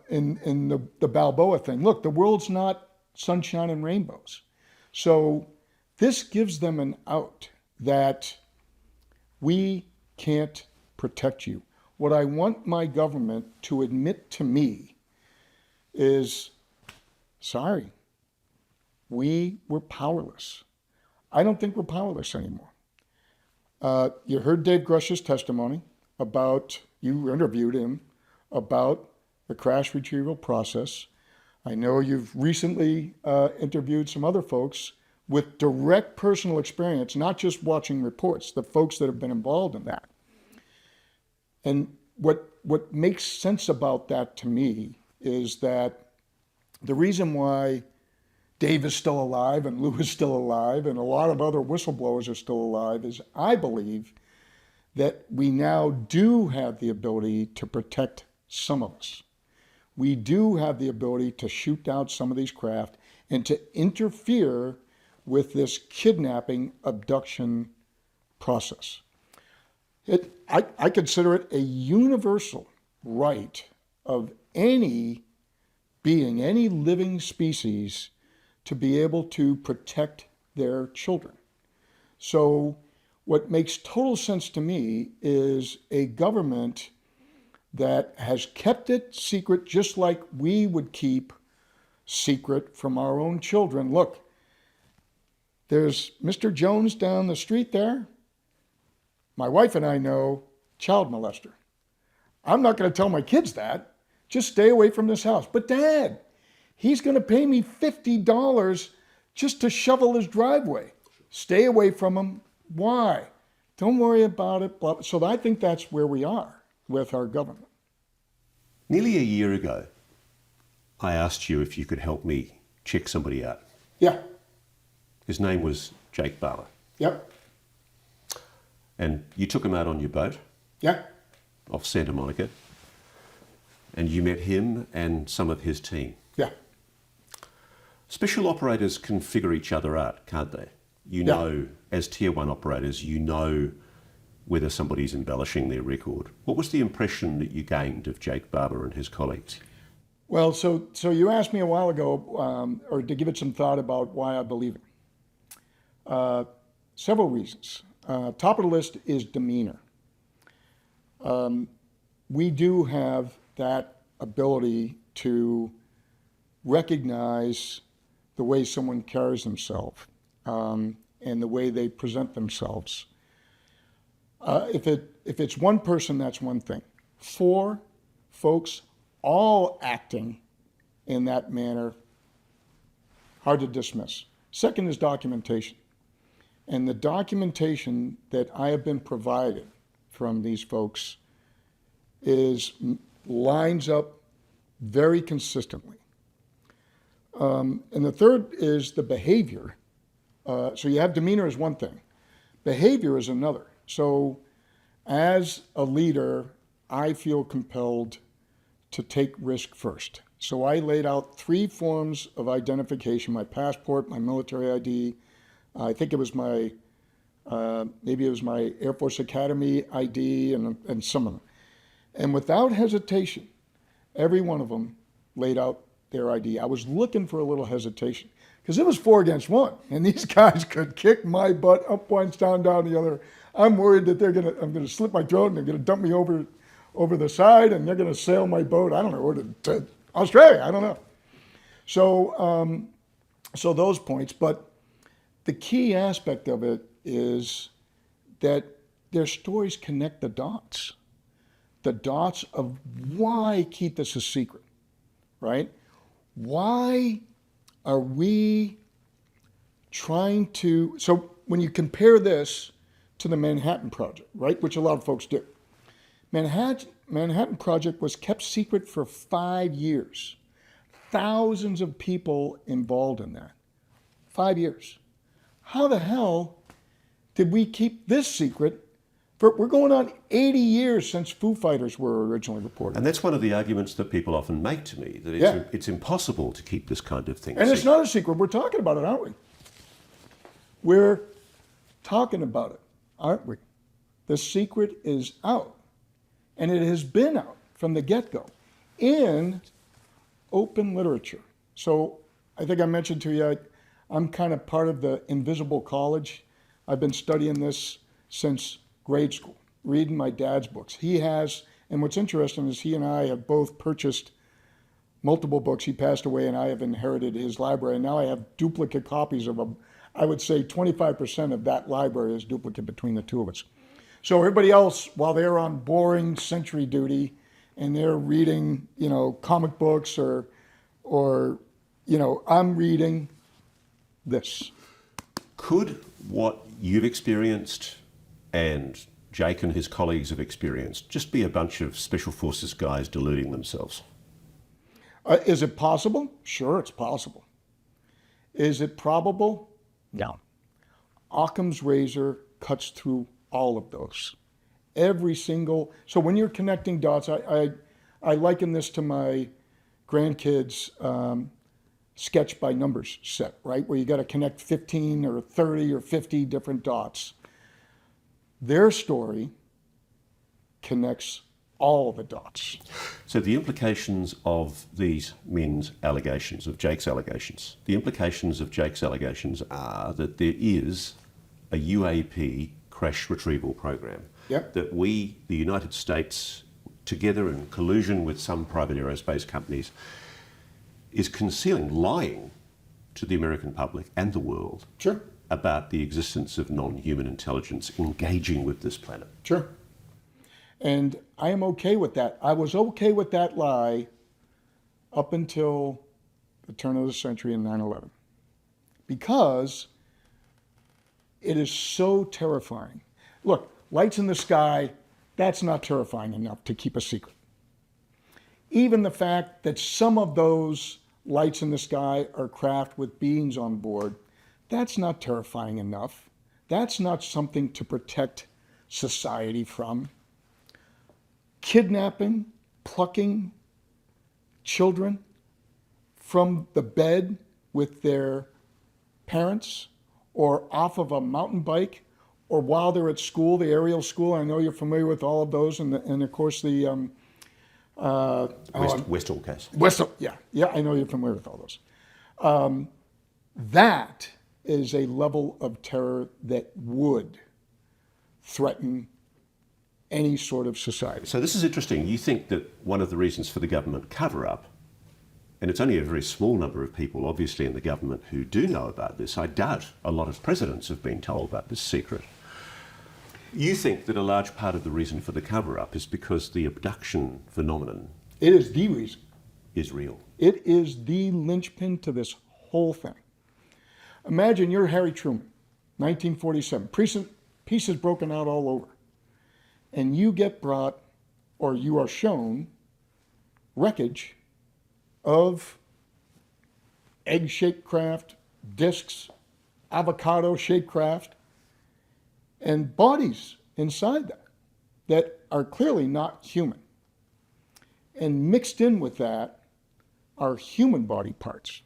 in the Balboa thing. Look, the world's not sunshine and rainbows. So this gives them an out that we can't protect you. What I want my government to admit to me is, sorry, we were powerless. I don't think we're powerless anymore. You heard Dave Grush's testimony about, you interviewed him about the crash retrieval process. I know you've recently interviewed some other folks with direct personal experience, not just watching reports, the folks that have been involved in that. And what makes sense about that to me is that the reason why Dave is still alive and Lou is still alive and a lot of other whistleblowers are still alive is I believe that we now do have the ability to protect some of us. We do have the ability to shoot down some of these craft and to interfere with this kidnapping abduction process. I consider it a universal right of any being, any living species, to be able to protect their children. So what makes total sense to me is a government that has kept it secret just like we would keep secret from our own children. Look, there's Mr. Jones down the street there. My wife and I know child molester. I'm not going to tell my kids that. Just stay away from this house. But Dad, he's going to pay me $50 just to shovel his driveway. Stay away from him. Why? Don't worry about it. So I think that's where we are with our government. Nearly a year ago, I asked you if you could help me check somebody out. Yeah. His name was Jake Barber. Yep. And you took him out on your boat Yeah. off Santa Monica, and you met him and some of his team. Yeah. Special operators can figure each other out, can't they? You Yeah. know, as Tier 1 operators, you know whether somebody's embellishing their record. What was the impression that you gained of Jake Barber and his colleagues? Well, so you asked me a while ago, or to give it some thought about why I believe it. Several reasons. Top of the list is demeanor. We do have that ability to recognize the way someone carries themselves and the way they present themselves. If it's one person, that's one thing. 4 folks all acting in that manner, hard to dismiss. Second is documentation. And the documentation that I have been provided from these folks lines up very consistently. And the third is the behavior. So you have demeanor as one thing. Behavior is another. So as a leader, I feel compelled to take risk first. So I laid out 3 forms of identification: my passport, my military ID, I think it was my, maybe it was my Air Force Academy ID and some of them. And without hesitation, every one of them laid out their ID. I was looking for a little hesitation because it was 4 against 1, and these guys could kick my butt up once, down the other. I'm worried that I'm gonna slit my throat and they're gonna dump me over the side and they're gonna sail my boat. I don't know, or to Australia. I don't know. So, so those points, but the key aspect of it is that their stories connect the dots of why keep this a secret, right? Why are we trying to, so when you compare this to the Manhattan Project, right, which a lot of folks do, Manhattan Project was kept secret for 5 years. Thousands of people involved in that. 5 years. How the hell did we keep this secret? We're going on 80 years since Foo Fighters were originally reported. And that's one of the arguments that people often make to me, that it's impossible to keep this kind of thing secret. And it's not a secret. We're talking about it, aren't we? We're talking about it, aren't we? The secret is out. And it has been out from the get-go in open literature. So I think I mentioned to you, I'm kind of part of the invisible college. I've been studying this since grade school, reading my dad's books. He has, and what's interesting is he and I have both purchased multiple books. He passed away and I have inherited his library. And now I have duplicate copies of them. I would say 25% of that library is duplicate between the two of us. So everybody else, while they're on boring sentry duty and they're reading, comic books or I'm reading this. Could what you've experienced and Jake and his colleagues have experienced just be a bunch of Special Forces guys deluding themselves? Is it possible? Sure, it's possible. Is it probable? No. Occam's razor cuts through all of those. Every single, so when you're connecting dots, I liken this to my grandkids' sketch by numbers set, right? Where you got to connect 15 or 30 or 50 different dots. Their story connects all the dots. So the implications of these men's allegations, of Jake's allegations, the implications of Jake's allegations are that there is a UAP crash retrieval program. Yep. That we, the United States, together in collusion with some private aerospace companies, is concealing, lying to the American public and the world Sure. about the existence of non-human intelligence engaging with this planet. Sure. And I am okay with that. I was okay with that lie up until the turn of the century in 9/11. Because it is so terrifying. Look, lights in the sky, that's not terrifying enough to keep a secret. Even the fact that some of those lights in the sky are craft with beings on board, that's not terrifying enough. That's not something to protect society from. Kidnapping, plucking children from the bed with their parents, or off of a mountain bike, or while they're at school, the aerial school. I know you're familiar with all of those, and of course the Westall case. Whistle. Yeah, I know you're familiar with all those. That is a level of terror that would threaten any sort of society. So this is interesting. You think that one of the reasons for the government cover-up, and it's only a very small number of people, obviously, in the government who do know about this. I doubt a lot of presidents have been told about this secret. You think that a large part of the reason for the cover-up is because the abduction phenomenon It is the reason. is real. It is the linchpin to this whole thing. Imagine you're Harry Truman, 1947, pieces broken out all over, and you get brought, or you are shown, wreckage of egg-shaped craft, discs, avocado-shaped craft, and bodies inside that are clearly not human. And mixed in with that are human body parts.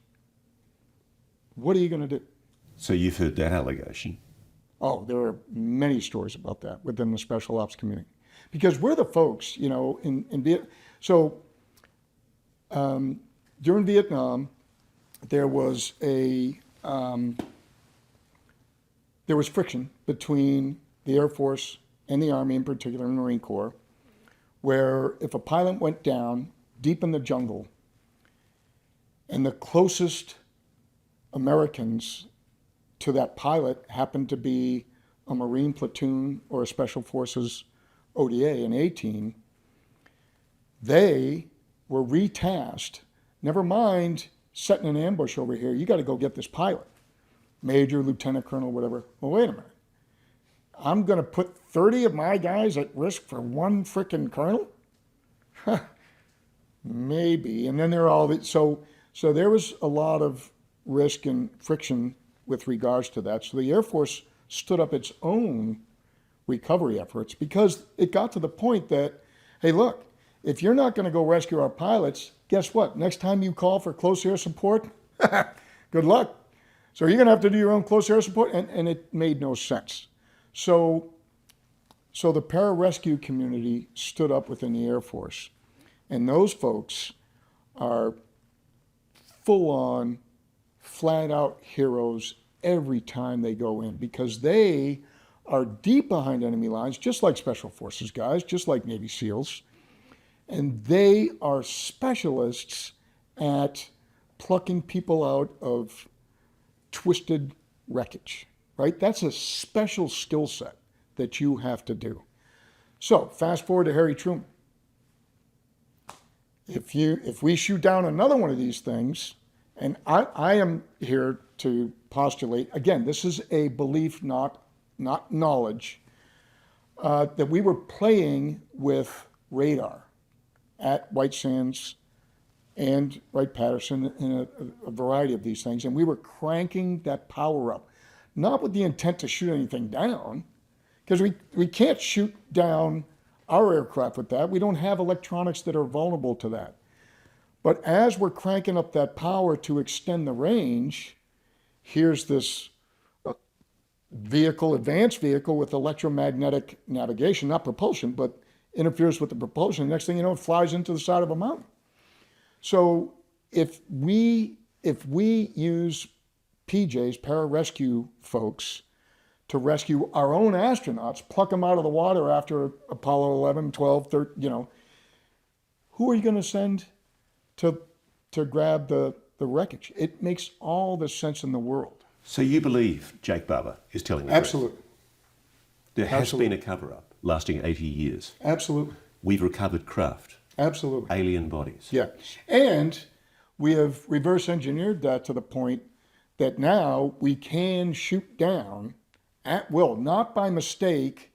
What are you going to do? So you've heard that allegation. Oh, there are many stories about that within the special ops community. Because we're the folks, in Vietnam. So during Vietnam, there was friction between the Air Force and the Army, in particular, and the Marine Corps, where if a pilot went down deep in the jungle and the closest Americans to that pilot happened to be a Marine platoon or a Special Forces ODA, an A-team, they were retasked. Never mind setting an ambush over here. You got to go get this pilot. Major, lieutenant colonel, whatever. Well, wait a minute. I'm going to put 30 of my guys at risk for one frickin' colonel? Maybe. And then there are all the, so there was a lot of risk and friction with regards to that. So the Air Force stood up its own recovery efforts because it got to the point that, hey, look, if you're not going to go rescue our pilots, guess what? Next time you call for close air support, good luck. So you're going to have to do your own close air support, and it made no sense. So the pararescue community stood up within the Air Force, and those folks are full-on, flat-out heroes every time they go in because they are deep behind enemy lines, just like Special Forces guys, just like Navy SEALs, and they are specialists at plucking people out of twisted wreckage, right? That's a special skill set that you have to do. So fast forward to Harry Truman. If we shoot down another one of these things, and I am here to postulate, again, this is a belief, not knowledge, that we were playing with radar at White Sands and Wright-Patterson in a variety of these things, and we were cranking that power up, not with the intent to shoot anything down, because we can't shoot down our aircraft with that. We don't have electronics that are vulnerable to that. But as we're cranking up that power to extend the range, here's this advanced vehicle with electromagnetic navigation, not propulsion, but interferes with the propulsion. Next thing you know, it flies into the side of a mountain. So if we use PJs, pararescue folks, to rescue our own astronauts, pluck them out of the water after Apollo 11, 12, 13, who are you going to send to grab the wreckage? It makes all the sense in the world. So you believe Jake Barber is telling the truth? Absolutely. There has Absolutely. been a cover-up lasting 80 years. Absolutely. We've recovered craft, Absolutely. alien bodies. Yeah. And we have reverse engineered that to the point that now we can shoot down at will, not by mistake,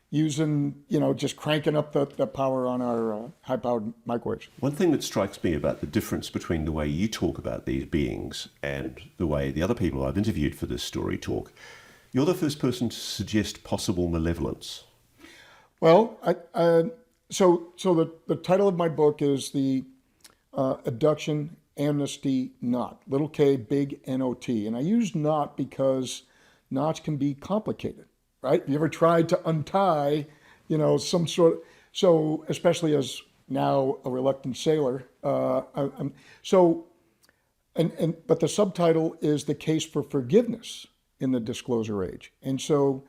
using, just cranking up the power on our high-powered microwaves. One thing that strikes me about the difference between the way you talk about these beings and the way the other people I've interviewed for this story talk, you're the first person to suggest possible malevolence. Well, so the title of my book is the Abduction Amnesty Knot, little k, big N-O-T. And I use knot because knots can be complicated, right? You ever tried to untie, some sort of, so especially as now a reluctant sailor. But the subtitle is The Case for Forgiveness in the Disclosure Age. And so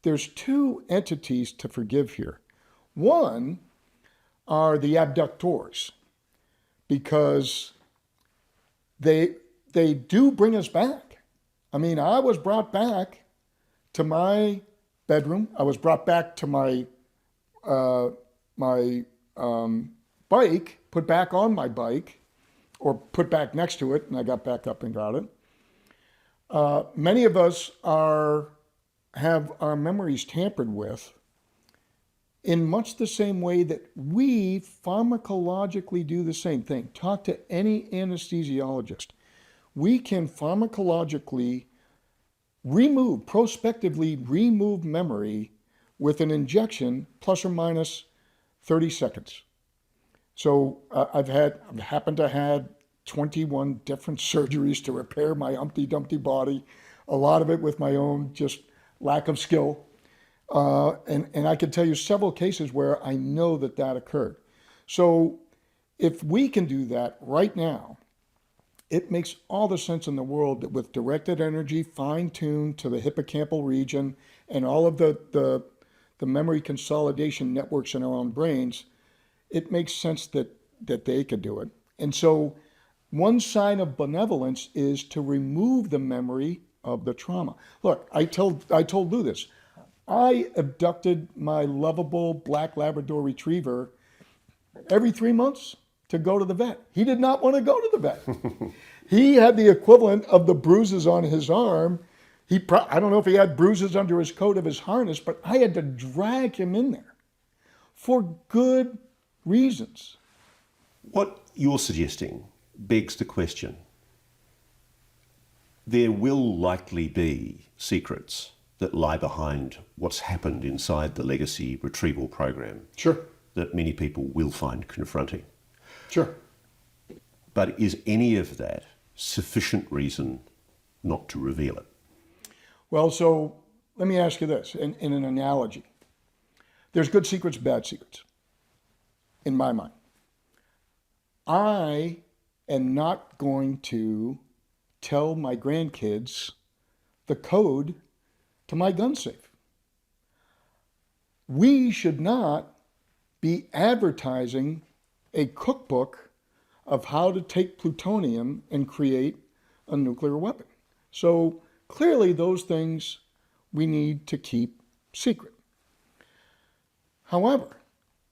there's two entities to forgive here. One are the abductors, because they do bring us back. I mean, I was brought back to my bedroom. I was brought back to my bike, put back on my bike, or put back next to it, and I got back up and got it. Many of us have our memories tampered with in much the same way that we pharmacologically do the same thing. Talk to any anesthesiologist. We can pharmacologically prospectively remove memory with an injection plus or minus 30 seconds. So I've happened to had 21 different surgeries to repair my Humpty Dumpty body, a lot of it with my own just lack of skill. And I can tell you several cases where I know that occurred. So if we can do that right now, it makes all the sense in the world that with directed energy, fine-tuned to the hippocampal region and all of the memory consolidation networks in our own brains, it makes sense that they could do it. And so one sign of benevolence is to remove the memory of the trauma. Look, I told Lou this. I abducted my lovable black Labrador retriever every 3 months to go to the vet. He did not want to go to the vet. He had the equivalent of the bruises on his arm. I don't know if he had bruises under his coat of his harness, but I had to drag him in there for good reasons. What you're suggesting begs the question. There will likely be secrets that lie behind what's happened inside the legacy retrieval program. Sure. That many people will find confronting. Sure. But is any of that sufficient reason not to reveal it? Well, so let me ask you this in an analogy. There's good secrets, bad secrets, in my mind. I am not going to tell my grandkids the code to my gun safe. We should not be advertising a cookbook of how to take plutonium and create a nuclear weapon. So clearly those things we need to keep secret. However,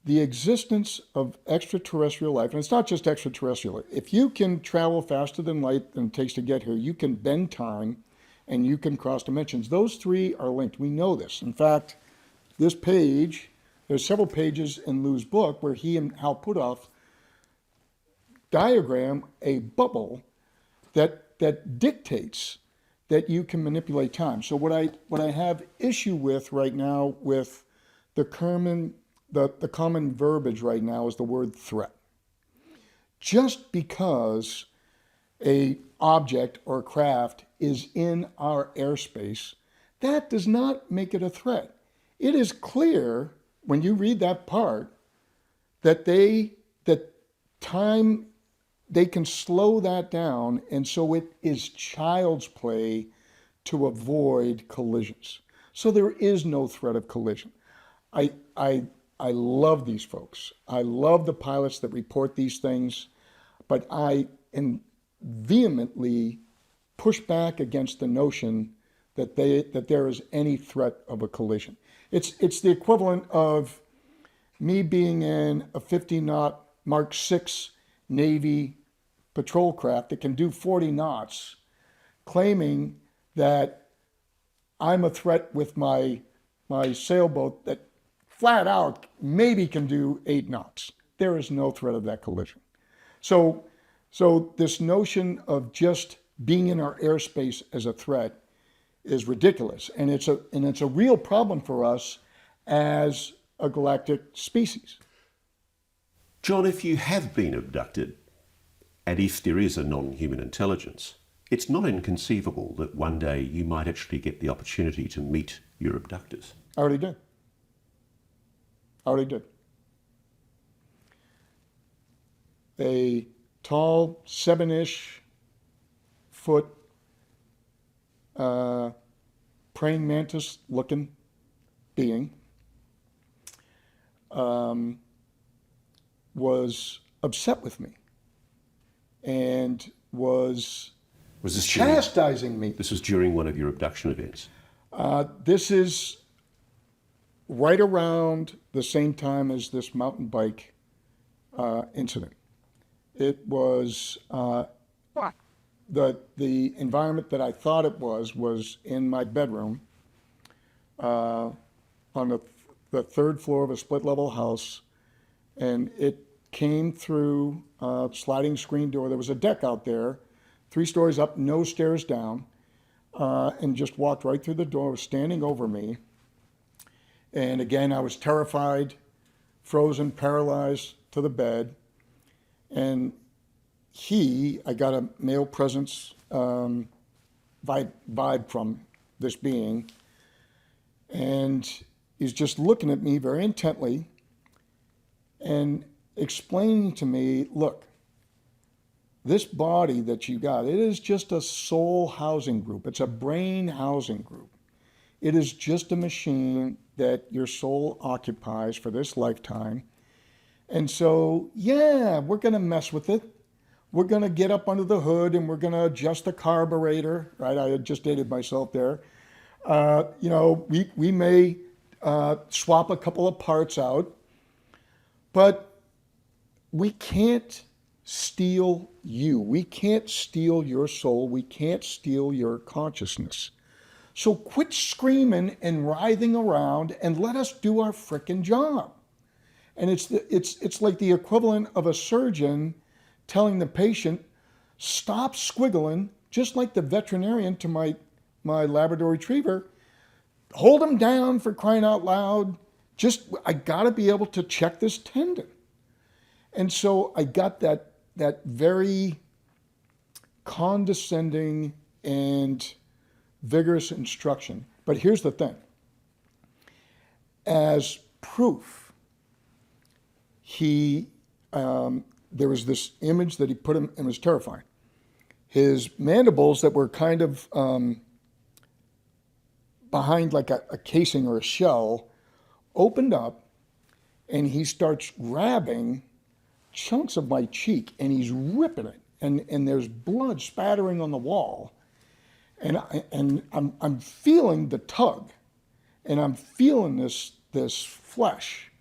the existence of extraterrestrial life, and it's not just extraterrestrial, if you can travel faster than light than it takes to get here, you can bend time and you can cross dimensions. Those three are linked. We know this. In fact, this page, there's several pages in Lou's book where he and Hal Puthoff diagram a bubble that dictates that you can manipulate time. So what I have issue with right now with the common verbiage right now is the word threat. Just because a object or craft is in our airspace, that does not make it a threat. It is clear when you read that part that they can slow that down, and so it is child's play to avoid collisions. So there is no threat of collision. I I love these folks. I love the pilots that report these things, but I vehemently push back against the notion that there is any threat of a collision. It's the equivalent of me being in a 50-knot Mark 6 Navy patrol craft that can do 40 knots, claiming that I'm a threat with my sailboat that flat out maybe can do 8 knots. There is no threat of that collision. So this notion of just being in our airspace as a threat is ridiculous, and it's a real problem for us as a galactic species. John, if you have been abducted, and if there is a non-human intelligence, it's not inconceivable that one day you might actually get the opportunity to meet your abductors. I already did. A tall, 7-ish foot praying mantis looking being was upset with me and was this chastising me. This was during one of your abduction events? This is right around the same time as this mountain bike incident. It was the environment that I thought it was in my bedroom on the third floor of a split-level house, and it came through a sliding screen door. There was a deck out there, 3 stories up, no stairs down, and just walked right through the door, was standing over me. And again, I was terrified, frozen, paralyzed to the bed. And I got a male presence vibe from this being. And he's just looking at me very intently and explaining to me, look, this body that you got, it is just a soul housing group. It's a brain housing group. It is just a machine that your soul occupies for this lifetime. And so, yeah, we're going to mess with it. We're going to get up under the hood and we're going to adjust the carburetor, right? I had just dated myself there. We may swap a couple of parts out, but we can't steal you. We can't steal your soul. We can't steal your consciousness. So quit screaming and writhing around and let us do our frickin' job. And it's like the equivalent of a surgeon telling the patient, stop squiggling, just like the veterinarian to my Labrador Retriever. Hold him down, for crying out loud. I gotta be able to check this tendon. And so I got that very condescending and vigorous instruction. But here's the thing. As proof, there was this image that he put him, and it was terrifying. His mandibles that were kind of behind like a casing or a shell opened up, and he starts grabbing chunks of my cheek, and he's ripping it, and there's blood spattering on the wall, and I'm feeling the tug, and I'm feeling this flesh,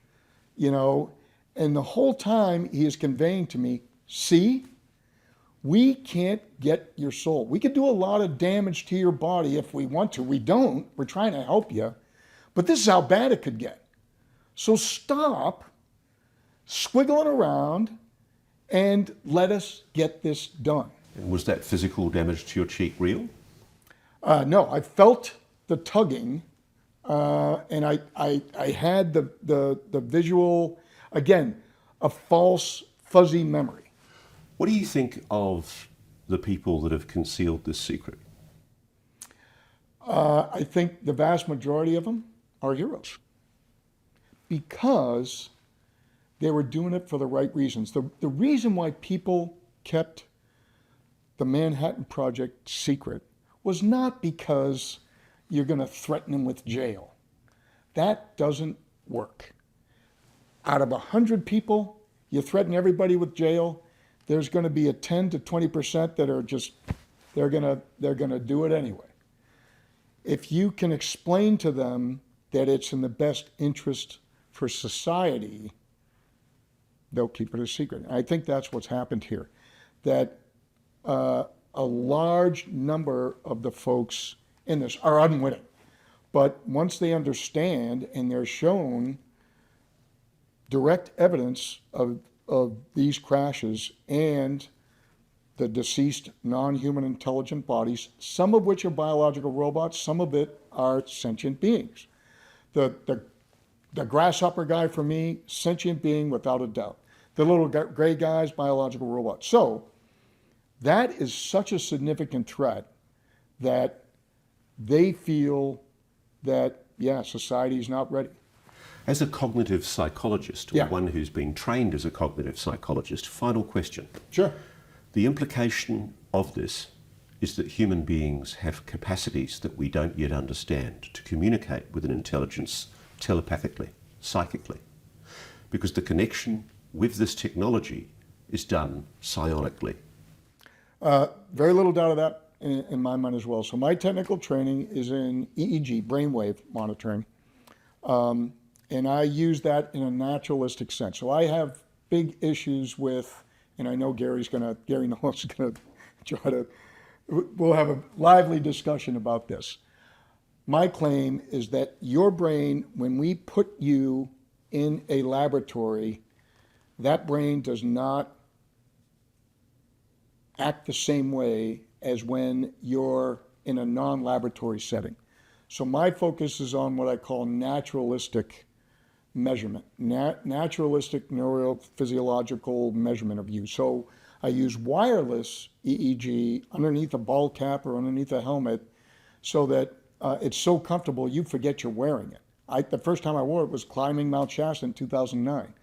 and the whole time he is conveying to me, see, we can't get your soul. We could do a lot of damage to your body if we want to. We don't. We're trying to help you, but this is how bad it could get. So stop squiggling around and let us get this done. And was that physical damage to your cheek real? No, I felt the tugging, and I had the visual, again, a false, fuzzy memory. What do you think of the people that have concealed this secret? I think the vast majority of them are heroes because they were doing it for the right reasons. The reason why people kept the Manhattan Project secret was not because you're going to threaten them with jail. That doesn't work. out of 100 people, you threaten everybody with jail, there's going to be a 10 to 20% that are just, they're going to do it anyway. If you can explain to them that it's in the best interest for society, they'll keep it a secret. I think that's what's happened here, that a large number of the folks in this are unwitting. But once they understand and they're shown direct evidence of these crashes and the deceased non-human intelligent bodies, some of which are biological robots, some of it are sentient beings. The grasshopper guy, for me, sentient being without a doubt. The little gray guys, biological robots. So that is such a significant threat that they feel that, yeah, society is not ready. As a cognitive psychologist, or Yeah. one who's been trained as a cognitive psychologist, final question. Sure. The implication of this is that human beings have capacities that we don't yet understand to communicate with an intelligence telepathically, psychically, because the connection with this technology is done psionically. Very little doubt of that in my mind as well. So my technical training is in EEG, brainwave monitoring, and I use that in a naturalistic sense. So I have big issues with, and I know Gary Knowles is going to try to, we'll have a lively discussion about this. My claim is that your brain, when we put you in a laboratory, that brain does not act the same way as when you're in a non-laboratory setting. So my focus is on what I call naturalistic measurement, naturalistic neurophysiological measurement of you. So I use wireless EEG underneath a ball cap or underneath a helmet so that it's so comfortable you forget you're wearing it. The first time I wore it was climbing Mount Shasta in 2009.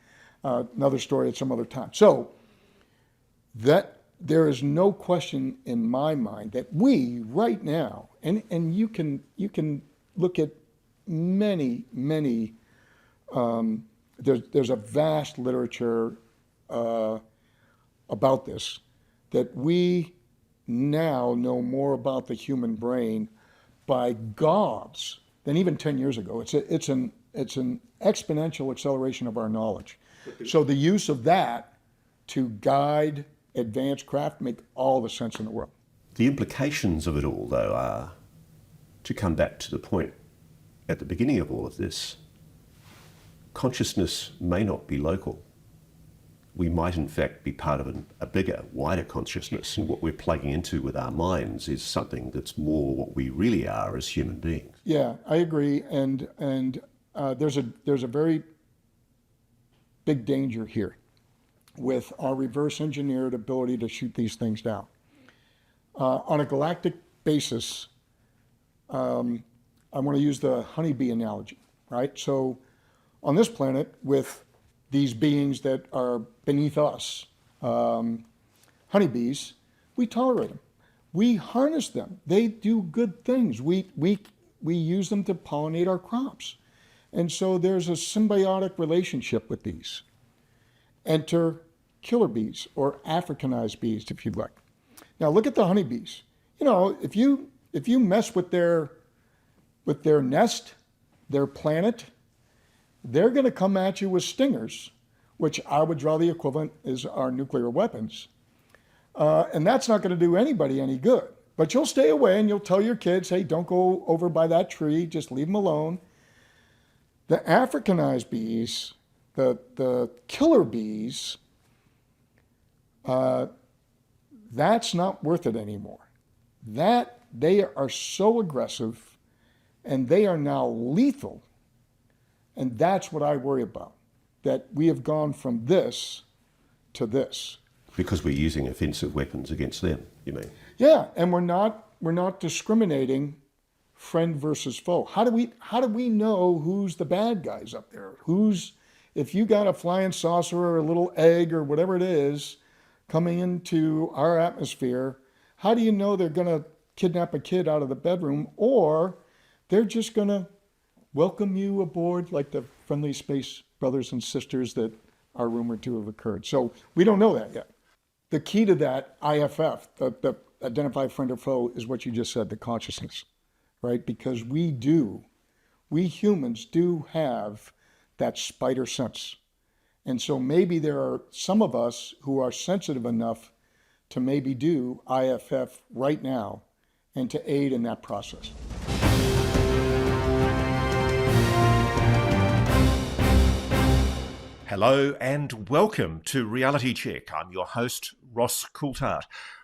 Another story at some other time. So that there is no question in my mind that we right now, and you can look at many there's a vast literature about this, that we now know more about the human brain by gobs than even 10 years ago. It's an exponential acceleration of our knowledge. So the use of that to guide advanced craft make all the sense in the world. The implications of it all, though, are, to come back to the point at the beginning of all of this, consciousness may not be local. We might, in fact, be part of a bigger, wider consciousness, and what we're plugging into with our minds is something that's more what we really are as human beings. Yeah, I agree, and there's a very big danger here with our reverse engineered ability to shoot these things down. On a galactic basis, I want to use the honeybee analogy, right? So on this planet, with these beings that are beneath us, honeybees, we tolerate them. We harness them. They do good things. We use them to pollinate our crops. And so there's a symbiotic relationship with these. Enter killer bees, or Africanized bees, if you'd like. Now look at the honeybees. You know, if you mess with their nest, their planet, they're going to come at you with stingers, which I would draw the equivalent is our nuclear weapons. And that's not going to do anybody any good. But you'll stay away and you'll tell your kids, hey, don't go over by that tree, just leave them alone. The Africanized bees, the killer bees, that's not worth it anymore. That they are so aggressive and they are now lethal. And that's what I worry about, that we have gone from this to this. Because we're using offensive weapons against them, you mean? Yeah, and we're not discriminating friend versus foe. How do we know who's the bad guys up there? If you got a flying saucer or a little egg or whatever it is coming into our atmosphere, how do you know they're going to kidnap a kid out of the bedroom, or they're just going to welcome you aboard like the friendly space brothers and sisters that are rumored to have occurred. So we don't know that yet. The key to that IFF, the identify friend or foe, is what you just said, the consciousness, right? Because we humans do have that spider sense. And so maybe there are some of us who are sensitive enough to maybe do IFF right now and to aid in that process. Hello and welcome to Reality Check. I'm your host, Ross Coulthard.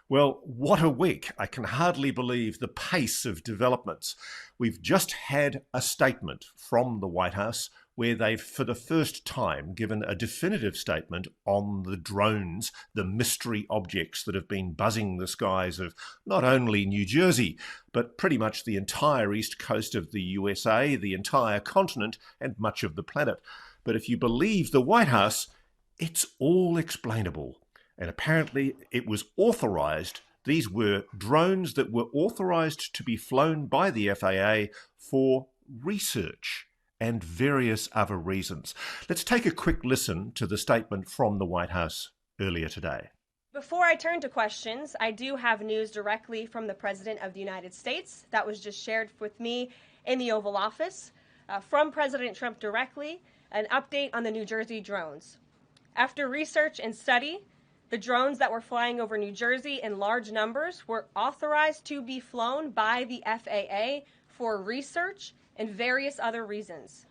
Well, what a week. I can hardly believe the pace of developments. We've just had a statement from the White House where they've, for the first time, given a definitive statement on the drones, the mystery objects that have been buzzing the skies of not only New Jersey, but pretty much the entire east coast of the USA, the entire continent, and much of the planet. But if you believe the White House, it's all explainable. And apparently it was authorized. These were drones that were authorized to be flown by the FAA for research and various other reasons. Let's take a quick listen to the statement from the White House earlier today. Before I turn to questions, I do have news directly from the President of the United States that was just shared with me in the Oval Office. From President Trump directly, an update on the New Jersey drones. After research and study, the drones that were flying over New Jersey in large numbers were authorized to be flown by the FAA for research and various other reasons.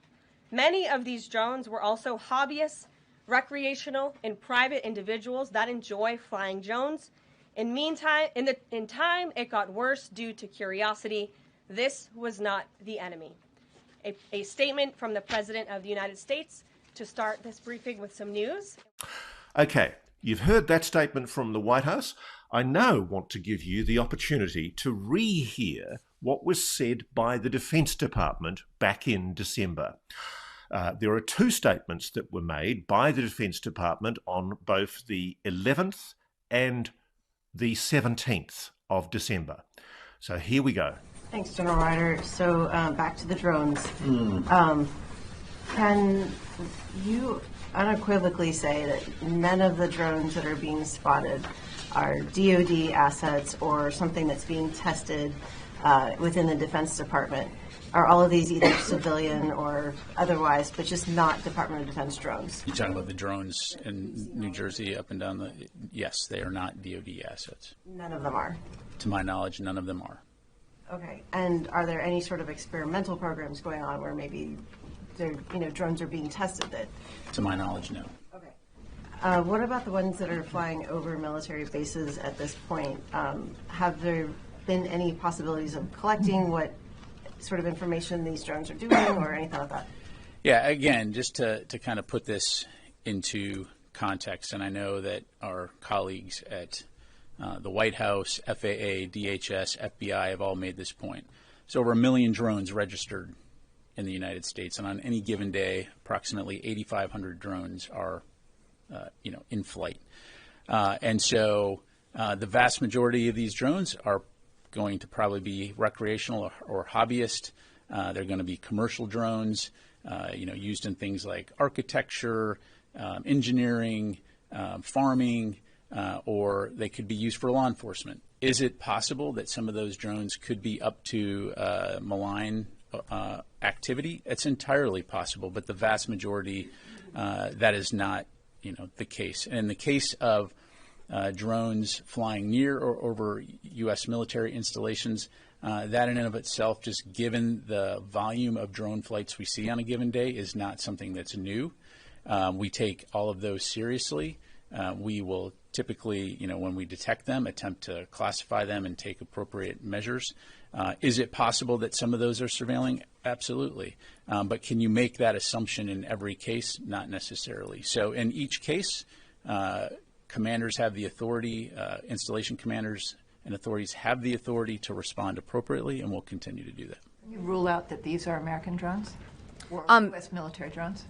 Many of these drones were also hobbyists, recreational, and private individuals that enjoy flying drones. In time, it got worse due to curiosity. This was not the enemy. A statement from the President of the United States to start this briefing with some news. Okay. You've heard that statement from the White House. I now want to give you the opportunity to rehear what was said by the Defense Department back in December. There are two statements that were made by the Defense Department on both the 11th and the 17th of December. So here we go. Thanks, General Ryder. So back to the drones. Can you unequivocally say that none of the drones that are being spotted are DoD assets or something that's being tested within the Defense Department? Are all of these either civilian or otherwise, but just not Department of Defense drones? You're talking about the drones in New Jersey up and down the... Yes, they are not DoD assets. None of them are? To my knowledge, none of them are. Okay. And are there any sort of experimental programs going on where maybe drones are being tested that... To my knowledge, no. Okay. What about the ones that are flying over military bases at this point? Have there been any possibilities of collecting what sort of information these drones are doing or anything like that? Yeah, again, just to kind of put this into context, and I know that our colleagues at the White House, FAA, DHS, FBI have all made this point. So over 1 million drones registered in the United States, and on any given day, approximately 8,500 drones are, in flight. And so the vast majority of these drones are going to probably be recreational or hobbyist. They're going to be commercial drones, used in things like architecture, engineering, farming, or they could be used for law enforcement. Is it possible that some of those drones could be up to malign activity? It's entirely possible, but the vast majority, that is not, the case. And in the case of drones flying near or over U.S. military installations, that in and of itself, just given the volume of drone flights we see on a given day, is not something that's new. We take all of those seriously. We will typically, when we detect them, attempt to classify them and take appropriate measures. Is it possible that some of those are surveilling? Absolutely. But can you make that assumption in every case? Not necessarily. So in each case, commanders have the authority, installation commanders and authorities have the authority to respond appropriately, and will continue to do that. Can you rule out that these are American drones or U.S. military drones?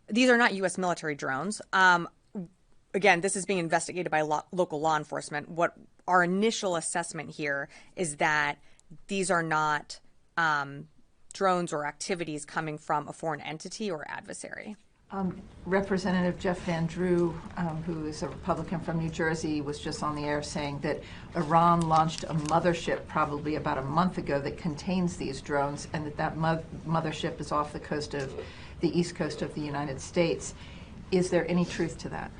These are not U.S. military drones. Again, this is being investigated by local law enforcement. What our initial assessment here is that these are not drones or activities coming from a foreign entity or adversary. Representative Jeff Van Drew, who is a Republican from New Jersey, was just on the air saying that Iran launched a mothership probably about a month ago that contains these drones, and that mothership is off the coast of the east coast of the United States. Is there any truth to that?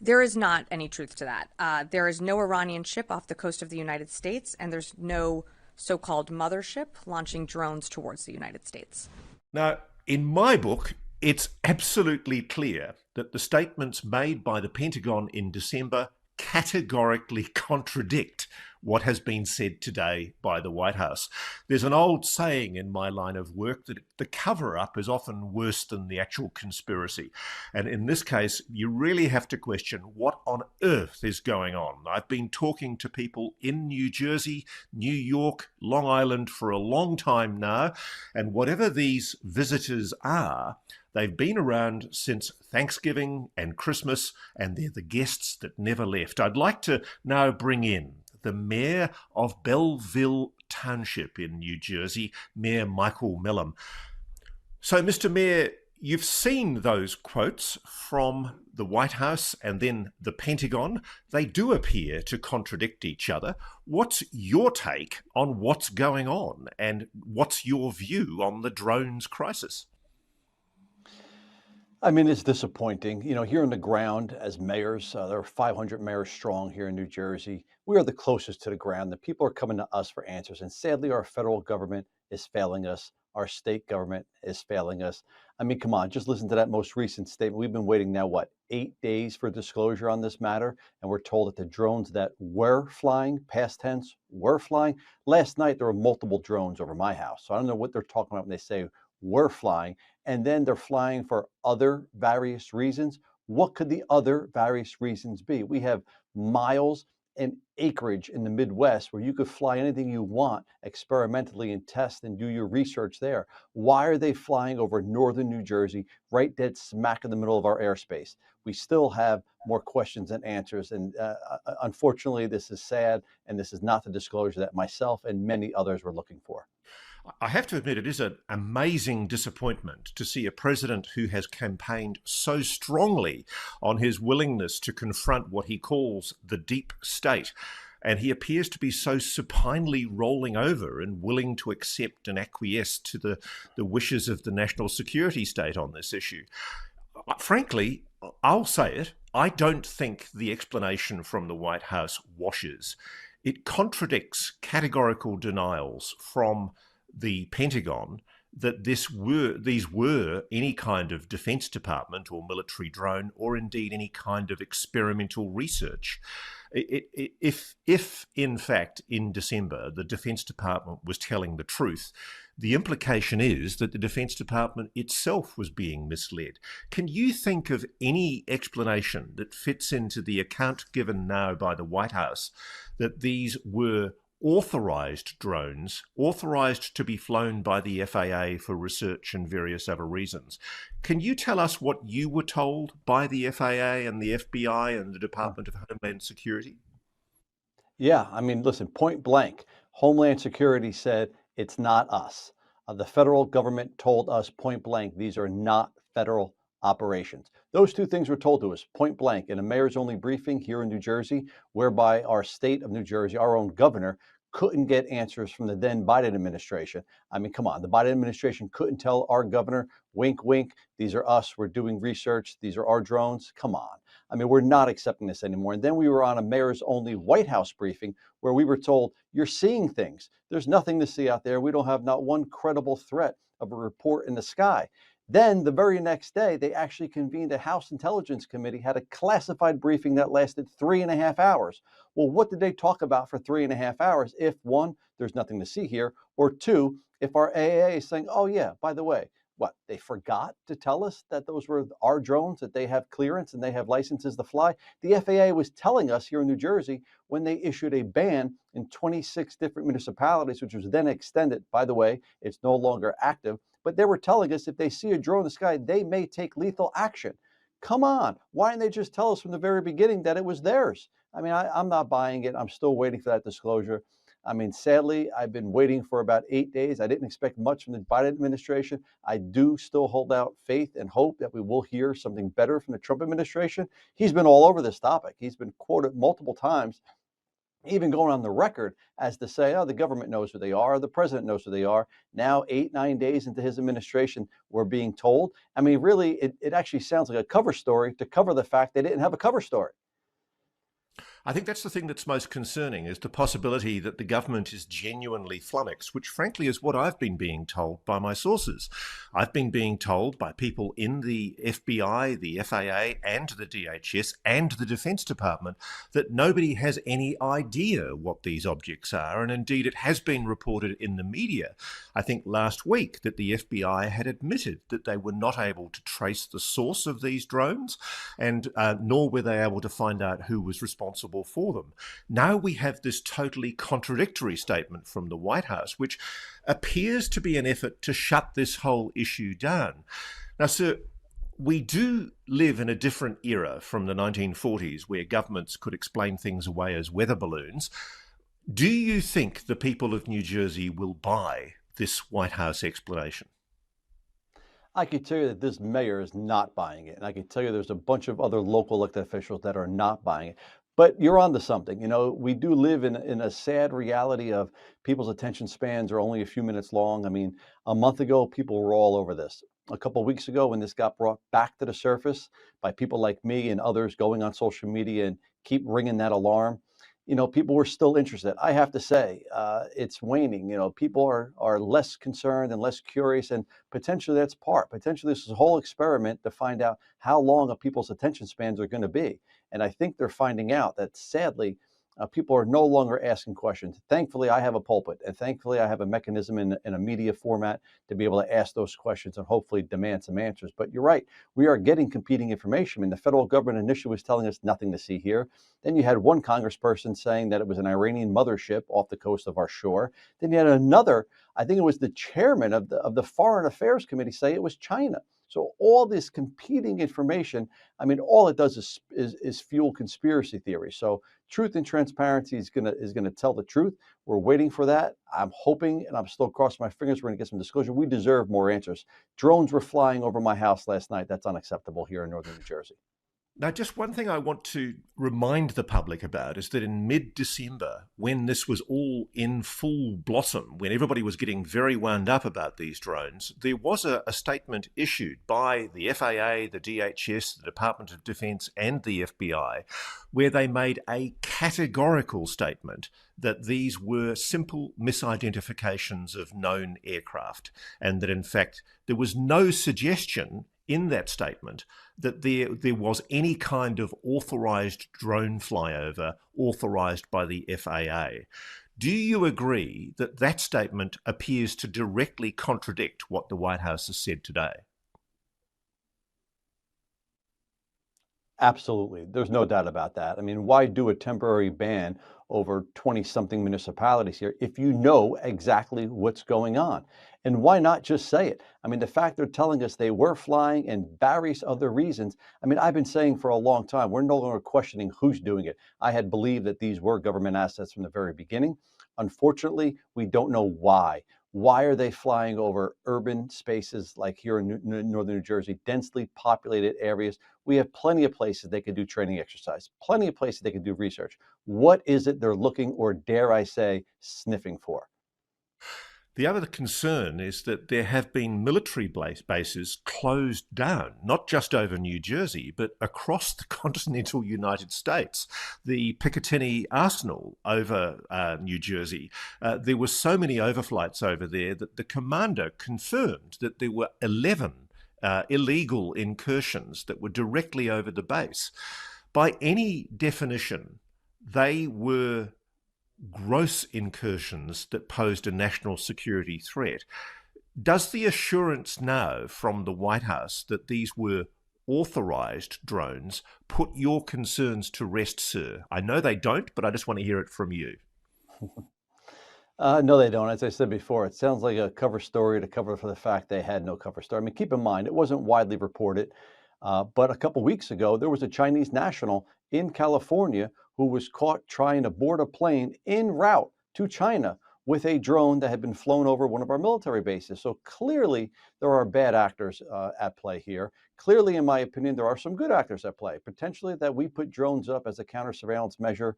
There is not any truth to that. There is no Iranian ship off the coast of the United States, and there's no so-called mothership launching drones towards the United States. Now, in my book, it's absolutely clear that the statements made by the Pentagon in December categorically contradict what has been said today by the White House. There's an old saying in my line of work that the cover-up is often worse than the actual conspiracy. And in this case, you really have to question what on earth is going on. I've been talking to people in New Jersey, New York, Long Island for a long time now, and whatever these visitors are, they've been around since Thanksgiving and Christmas, and they're the guests that never left. I'd like to now bring in the mayor of Belleville Township in New Jersey, Mayor Michael Millam. So, Mr. Mayor, you've seen those quotes from the White House and then the Pentagon. They do appear to contradict each other. What's your take on what's going on, and what's your view on the drones crisis? I mean, it's disappointing. You know, here on the ground as mayors, there are 500 mayors strong here in New Jersey. We are the closest to the ground. The people are coming to us for answers. And sadly, our federal government is failing us. Our state government is failing us. I mean, come on, just listen to that most recent statement. We've been waiting now, 8 days for disclosure on this matter. And we're told that the drones that were flying, past tense, were flying. Last night, there were multiple drones over my house. So I don't know what they're talking about when they say were flying, and then they're flying for other various reasons. What could the other various reasons be? We have miles and acreage in the Midwest where you could fly anything you want experimentally and test and do your research there. Why are they flying over northern New Jersey, right dead smack in the middle of our airspace? We still have more questions than answers. And unfortunately, this is sad, and this is not the disclosure that myself and many others were looking for. I have to admit, it is an amazing disappointment to see a president who has campaigned so strongly on his willingness to confront what he calls the deep state. And he appears to be so supinely rolling over and willing to accept and acquiesce to the wishes of the national security state on this issue. Frankly, I'll say it, I don't think the explanation from the White House washes. It contradicts categorical denials from the Pentagon that these were any kind of Defense Department or military drone, or indeed any kind of experimental research. If in fact in December the Defense Department was telling the truth, the implication is that the Defense Department itself was being misled. Can you think of any explanation that fits into the account given now by the White House that these were authorized drones, authorized to be flown by the FAA for research and various other reasons? Can you tell us what you were told by the FAA and the FBI and the Department of Homeland Security? Yeah, I mean, listen, point blank, Homeland Security said it's not us. The federal government told us point blank, these are not federal operations. Those two things were told to us point blank in a mayor's only briefing here in New Jersey, whereby our state of New Jersey, our own governor, couldn't get answers from the then Biden administration. I mean, come on, the Biden administration couldn't tell our governor, wink, wink, these are us, we're doing research, these are our drones. Come on. I mean, we're not accepting this anymore. And then we were on a mayor's only White House briefing where we were told, you're seeing things. There's nothing to see out there. We don't have not one credible threat of a report in the sky. Then the very next day, they actually convened a House Intelligence Committee, had a classified briefing that lasted 3.5 hours. Well, what did they talk about for 3.5 hours if, one, there's nothing to see here, or two, if our AAA is saying, oh yeah, by the way, what, they forgot to tell us that those were our drones, that they have clearance and they have licenses to fly? The FAA was telling us here in New Jersey when they issued a ban in 26 different municipalities, which was then extended. By the way, it's no longer active, but they were telling us if they see a drone in the sky, they may take lethal action. Come on, why didn't they just tell us from the very beginning that it was theirs? I mean, I'm not buying it. I'm still waiting for that disclosure. I mean, sadly, I've been waiting for about 8 days. I didn't expect much from the Biden administration. I do still hold out faith and hope that we will hear something better from the Trump administration. He's been all over this topic. He's been quoted multiple times, even going on the record as to say, oh, the government knows who they are, the president knows who they are. Now, 8, 9 days into his administration, we're being told. I mean, really, it actually sounds like a cover story to cover the fact they didn't have a cover story. I think that's the thing that's most concerning, is the possibility that the government is genuinely flummoxed, which frankly is what I've been being told by my sources. I've been being told by people in the FBI, the FAA, and the DHS, and the Defense Department that nobody has any idea what these objects are, and indeed it has been reported in the media, I think last week, that the FBI had admitted that they were not able to trace the source of these drones, and nor were they able to find out who was responsible for them. Now we have this totally contradictory statement from the White House, which appears to be an effort to shut this whole issue down. Now, sir, we do live in a different era from the 1940s, where governments could explain things away as weather balloons. Do you think the people of New Jersey will buy this White House explanation? I can tell you that this mayor is not buying it. And I can tell you there's a bunch of other local elected officials that are not buying it. But you're onto something. You know, we do live in a sad reality of people's attention spans are only a few minutes long. I mean, a month ago, people were all over this. A couple of weeks ago, when this got brought back to the surface by people like me and others going on social media and keep ringing that alarm, you know, people were still interested. I have to say, it's waning. You know, people are less concerned and less curious, and potentially that's part. Potentially this is a whole experiment to find out how long people's attention spans are going to be. And I think they're finding out that sadly, people are no longer asking questions. Thankfully, I have a pulpit, and thankfully, I have a mechanism in a media format to be able to ask those questions and hopefully demand some answers. But you're right, we are getting competing information. I mean, the federal government initially was telling us nothing to see here. Then you had one congressperson saying that it was an Iranian mothership off the coast of our shore. Then you had another, I think it was the chairman of the Foreign Affairs Committee, say it was China. So all this competing information, I mean, all it does is fuel conspiracy theories. So truth and transparency is gonna tell the truth. We're waiting for that. I'm hoping, and I'm still crossing my fingers, we're gonna get some disclosure. We deserve more answers. Drones were flying over my house last night. That's unacceptable here in northern New Jersey. Now, just one thing I want to remind the public about is that in mid-December, when this was all in full blossom, when everybody was getting very wound up about these drones, there was a statement issued by the FAA, the DHS, the Department of Defense, and the FBI, where they made a categorical statement that these were simple misidentifications of known aircraft, and that in fact there was no suggestion in that statement that there was any kind of authorized drone flyover authorized by the FAA. Do you agree that that statement appears to directly contradict what the White House has said today? Absolutely. There's no doubt about that. I mean, why do a temporary ban over 20-something municipalities here if you know exactly what's going on? And why not just say it? I mean, the fact they're telling us they were flying and various other reasons. I mean, I've been saying for a long time, we're no longer questioning who's doing it. I had believed that these were government assets from the very beginning. Unfortunately, we don't know why. Why are they flying over urban spaces like here in northern New Jersey, densely populated areas? We have plenty of places they could do training exercise, plenty of places they could do research. What is it they're looking, or dare I say, sniffing for? The other concern is that there have been military bases closed down, not just over New Jersey, but across the continental United States. The Picatinny Arsenal over New Jersey, there were so many overflights over there that the commander confirmed that there were 11 illegal incursions that were directly over the base. By any definition, they were gross incursions that posed a national security threat. Does the assurance now from the White House that these were authorized drones put your concerns to rest, sir? I know they don't, but I just want to hear it from you. No, they don't. As I said before, it sounds like a cover story to cover for the fact they had no cover story. I mean, keep in mind, it wasn't widely reported, but a couple weeks ago, there was a Chinese national in California who was caught trying to board a plane en route to China with a drone that had been flown over one of our military bases. So clearly there are bad actors at play here. Clearly, in my opinion, there are some good actors at play. Potentially that we put drones up as a counter surveillance measure.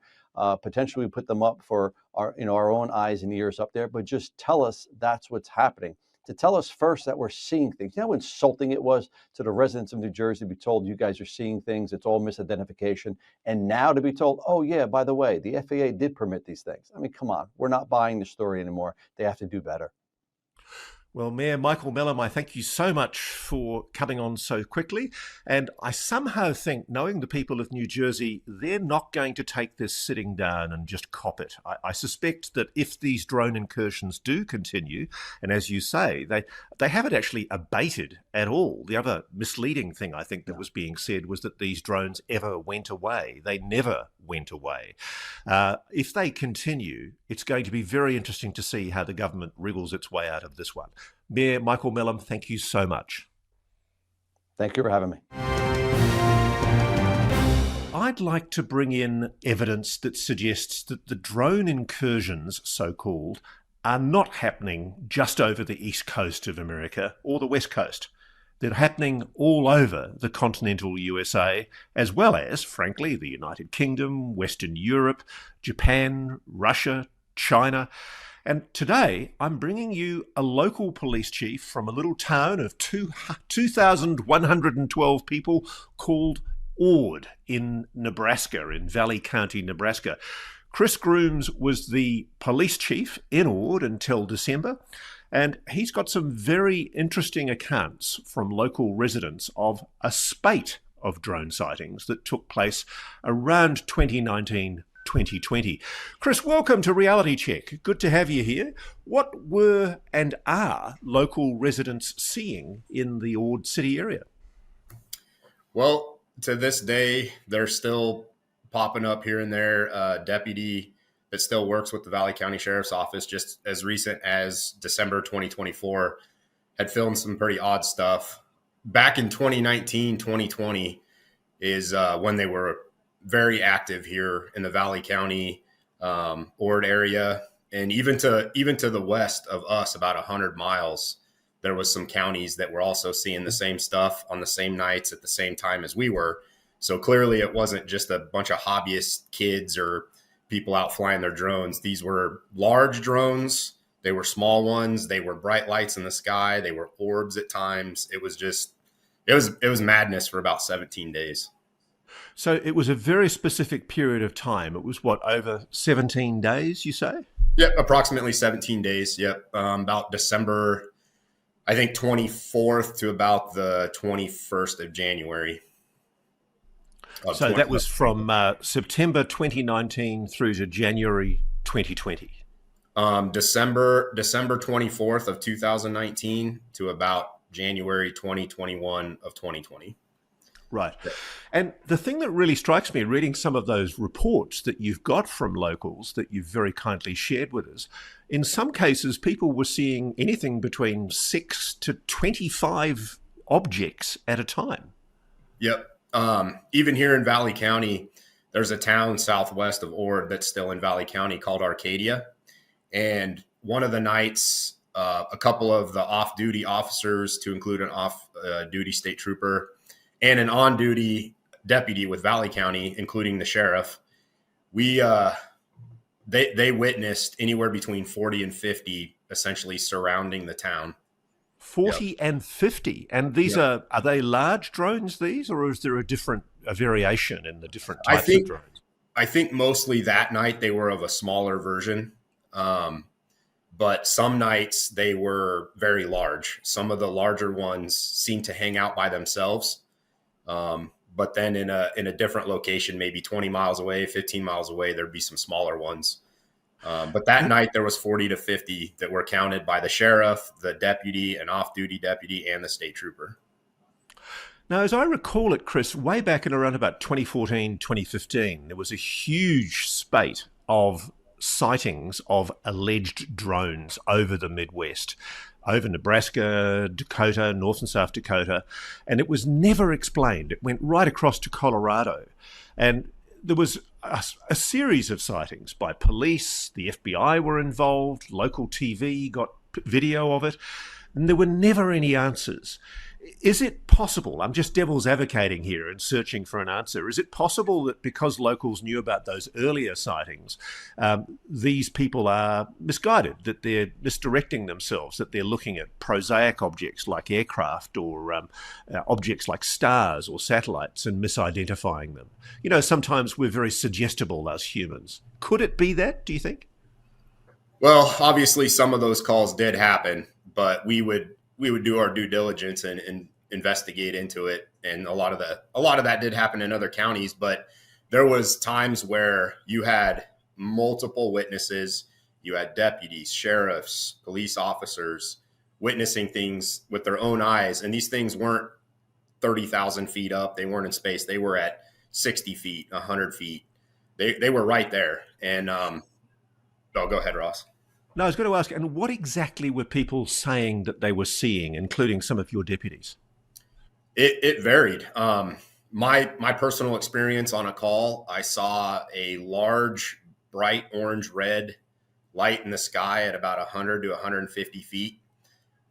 Potentially we put them up for our own eyes and ears up there, but just tell us that's what's happening. To tell us first that we're seeing things. You know how insulting it was to the residents of New Jersey to be told you guys are seeing things, it's all misidentification. And now to be told, oh yeah, by the way, the FAA did permit these things. I mean, come on, we're not buying the story anymore. They have to do better. Well, Mayor Michael Mellom, I thank you so much for coming on so quickly. And I somehow think, knowing the people of New Jersey, they're not going to take this sitting down and just cop it. I suspect that if these drone incursions do continue, and as you say, they haven't actually abated at all. The other misleading thing I think that was being said was that these drones ever went away. They never went away. If they continue, it's going to be very interesting to see how the government wriggles its way out of this one. Mayor Michael Mellom, thank you so much. Thank you for having me. I'd like to bring in evidence that suggests that the drone incursions, so-called, are not happening just over the east coast of America or the west coast. They're happening all over the continental USA, as well as, frankly, the United Kingdom, Western Europe, Japan, Russia, China. And today, I'm bringing you a local police chief from a little town of 2,112 people called Ord in Nebraska, in Valley County, Nebraska. Chris Grooms was the police chief in Ord until December, and he's got some very interesting accounts from local residents of a spate of drone sightings that took place around 2019-2020. Chris, welcome to Reality Check. Good to have you here. What were and are local residents seeing in the Ord City area? Well, to this day, they're still popping up here and there. A deputy that still works with the Valley County Sheriff's Office, just as recent as December 2024, had filmed some pretty odd stuff. Back in 2019, 2020 is when they were very active here in the Valley County Ord area, and even to the west of us, about 100 miles, there was some counties that were also seeing the same stuff on the same nights at the same time as we were. So clearly, it wasn't just a bunch of hobbyist kids or people out flying their drones. These were large drones. They were small ones. They were bright lights in the sky. They were orbs at times. It was madness for about 17 days. So it was a very specific period of time. It was what, over 17 days, you say? Yep, approximately 17 days. Yep, about December, I think 24th to about the 21st of January. So that was from September 2019 through to January 2020. December 24th of 2019 to about January 2021 of 2020. Right. And the thing that really strikes me, reading some of those reports that you've got from locals that you've very kindly shared with us, in some cases, people were seeing anything between 6 to 25 objects at a time. Yep. Even here in Valley County, there's a town southwest of Ord that's still in Valley County called Arcadia. And one of the nights, a couple of the off-duty officers, to include an off-duty state trooper and an on-duty deputy with Valley County, including the sheriff, they witnessed anywhere between 40 and 50 essentially surrounding the town. 40 and 50. And these are they large drones, these, or is there a variation in the different types of drones? I think mostly that night they were of a smaller version. But some nights they were very large. Some of the larger ones seemed to hang out by themselves. But then in a different location, maybe 20 miles away, 15 miles away, there'd be some smaller ones. But that night there was 40 to 50 that were counted by the sheriff, the deputy, an off-duty deputy, and the state trooper. Now, as I recall it, Chris, way back in around about 2014, 2015, there was a huge spate of sightings of alleged drones over the Midwest, over Nebraska, Dakota, North and South Dakota, and it was never explained. It went right across to Colorado. And there was a series of sightings by police. The FBI were involved. Local TV got video of it. And there were never any answers. Is it possible, I'm just devil's advocating here and searching for an answer, is it possible that because locals knew about those earlier sightings, these people are misguided, that they're misdirecting themselves, that they're looking at prosaic objects like aircraft or objects like stars or satellites and misidentifying them? You know, sometimes we're very suggestible as humans. Could it be that, do you think? Well, obviously some of those calls did happen, but we would do our due diligence and investigate into it. And a lot of that did happen in other counties, but there was times where you had multiple witnesses, you had deputies, sheriffs, police officers witnessing things with their own eyes. And these things weren't 30,000 feet up. They weren't in space. They were at 60 feet, 100 feet. They were right there. And oh, go ahead, Ross. No, I was going to ask, and what exactly were people saying that they were seeing, including some of your deputies? It varied. My personal experience on a call, I saw a large, bright orange red light in the sky at about 100 to 150 feet,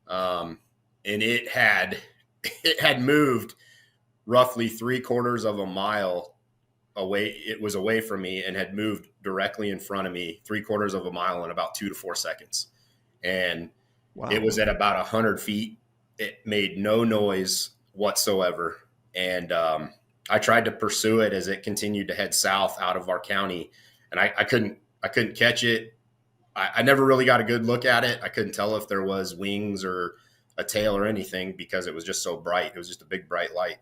and it had moved roughly 3/4 of a mile away. It was away from me and had moved directly in front of me 3/4 of a mile in about 2 to 4 seconds. And wow. It was at about 100 feet. It made no noise whatsoever. And I tried to pursue it as it continued to head south out of our county. And I couldn't catch it. I never really got a good look at it. I couldn't tell if there was wings or a tail or anything because it was just so bright. It was just a big bright light.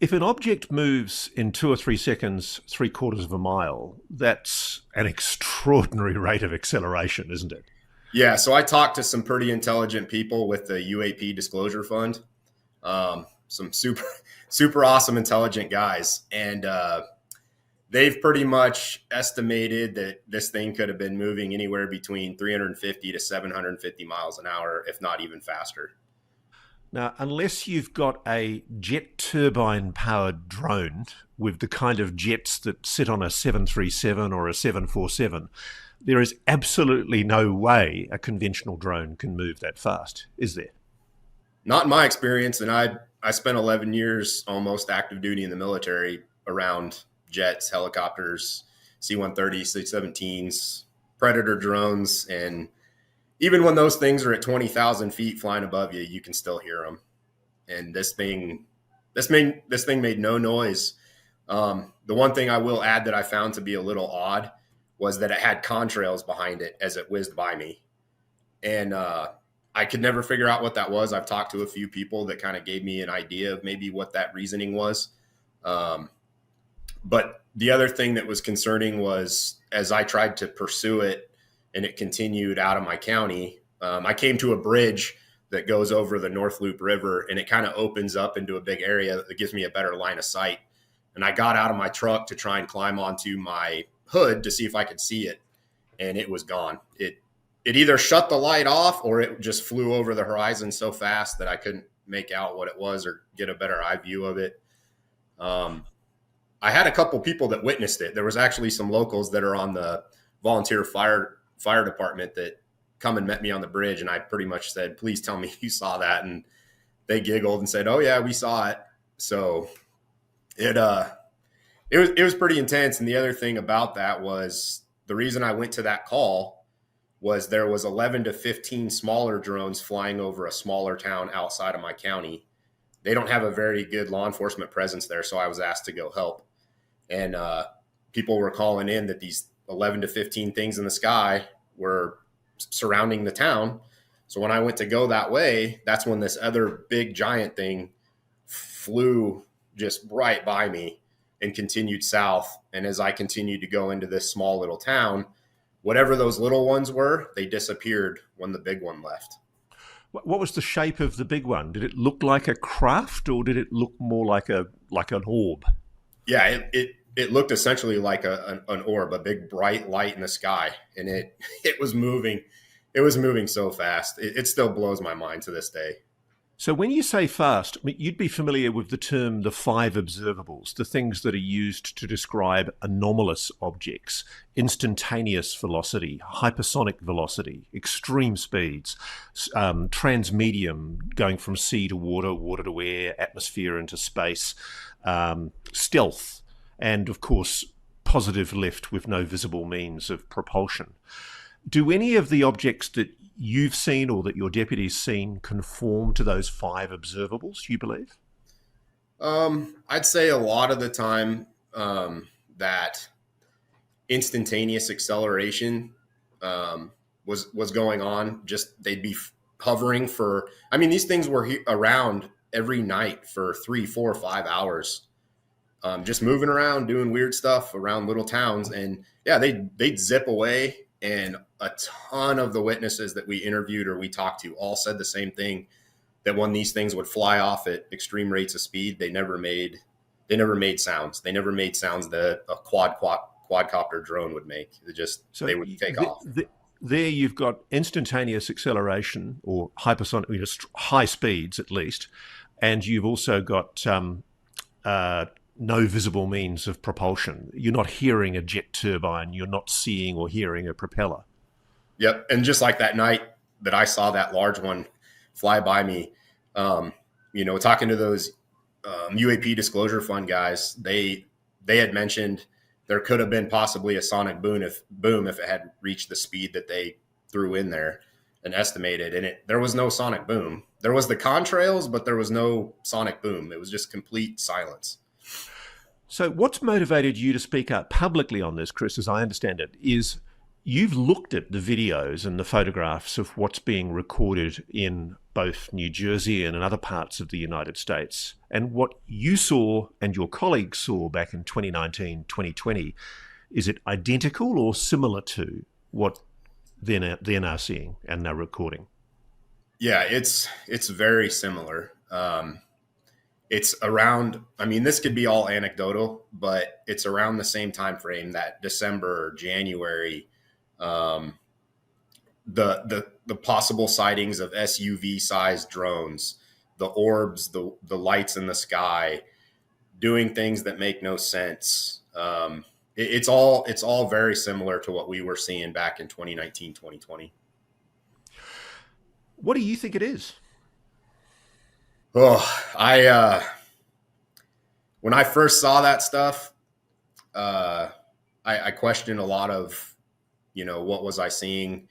If an object moves in 2 or 3 seconds, 3/4 of a mile, that's an extraordinary rate of acceleration, isn't it? Yeah. So I talked to some pretty intelligent people with the UAP Disclosure Fund, some super awesome, intelligent guys. And they've pretty much estimated that this thing could have been moving anywhere between 350 to 750 miles an hour, if not even faster. Now, unless you've got a jet turbine-powered drone with the kind of jets that sit on a 737 or a 747, there is absolutely no way a conventional drone can move that fast, is there? Not in my experience, and I spent 11 years almost active duty in the military around jets, helicopters, C-130s, C-17s, Predator drones, and even when those things are at 20,000 feet flying above you, you can still hear them. And this thing made no noise. The one thing I will add that I found to be a little odd was that it had contrails behind it as it whizzed by me. And I could never figure out what that was. I've talked to a few people that kind of gave me an idea of maybe what that reasoning was. But the other thing that was concerning was as I tried to pursue it, and it continued out of my county. I came to a bridge that goes over the North Loop River, and it kind of opens up into a big area that gives me a better line of sight. And I got out of my truck to try and climb onto my hood to see if I could see it, and it was gone. It either shut the light off or it just flew over the horizon so fast that I couldn't make out what it was or get a better eye view of it. I had a couple people that witnessed it. There was actually some locals that are on the volunteer fire department that come and met me on the bridge. And I pretty much said, please tell me you saw that. And they giggled and said, oh yeah, we saw it. So it was pretty intense. And the other thing about that was the reason I went to that call was there was 11 to 15 smaller drones flying over a smaller town outside of my county. They don't have a very good law enforcement presence there. So I was asked to go help. And people were calling in that these 11 to 15 things in the sky were surrounding the town. So when I went to go that way, that's when this other big giant thing flew just right by me and continued south. And as I continued to go into this small little town, whatever those little ones were, they disappeared when the big one left. What was the shape of the big one? Did it look like a craft or did it look more like an orb? Yeah, it looked essentially like an orb, a big bright light in the sky, and it was moving. It was moving so fast. It still blows my mind to this day. So when you say fast, I mean, you'd be familiar with the term the five observables, the things that are used to describe anomalous objects: instantaneous velocity, hypersonic velocity, extreme speeds, transmedium, going from sea to water, water to air, atmosphere into space, stealth, and of course, positive lift with no visible means of propulsion. Do any of the objects that you've seen or that your deputy's seen conform to those five observables, you believe? I'd say a lot of the time that instantaneous acceleration was going on. Just they'd be hovering for. I mean, these things were around every night for 3, 4, 5 hours, just moving around, doing weird stuff around little towns, and yeah, they'd zip away. And a ton of the witnesses that we interviewed or we talked to all said the same thing, that when these things would fly off at extreme rates of speed, they never made sounds. They never made sounds that a quadcopter drone would make. They would take off. There you've got instantaneous acceleration or hypersonic, high speeds at least, and you've also got no visible means of propulsion. You're not hearing a jet turbine. You're not seeing or hearing a propeller. Yep. And just like that night that I saw that large one fly by me, talking to those UAP Disclosure Fund guys, they had mentioned there could have been possibly a sonic boom if it had reached the speed that they threw in there and estimated. And there was no sonic boom. There was the contrails, but there was no sonic boom. It was just complete silence. So what's motivated you to speak up publicly on this, Chris, as I understand it, is you've looked at the videos and the photographs of what's being recorded in both New Jersey and in other parts of the United States. And what you saw and your colleagues saw back in 2019, 2020, is it identical or similar to what they're now seeing and now recording? Yeah, it's very similar. It's around, I mean, this could be all anecdotal, but it's around the same time frame, that December, January, the possible sightings of SUV-sized drones, the orbs, the lights in the sky, doing things that make no sense. It's all very similar to what we were seeing back in 2019, 2020. What do you think it is? Oh, when I first saw that stuff, I questioned a lot of, what was I seeing?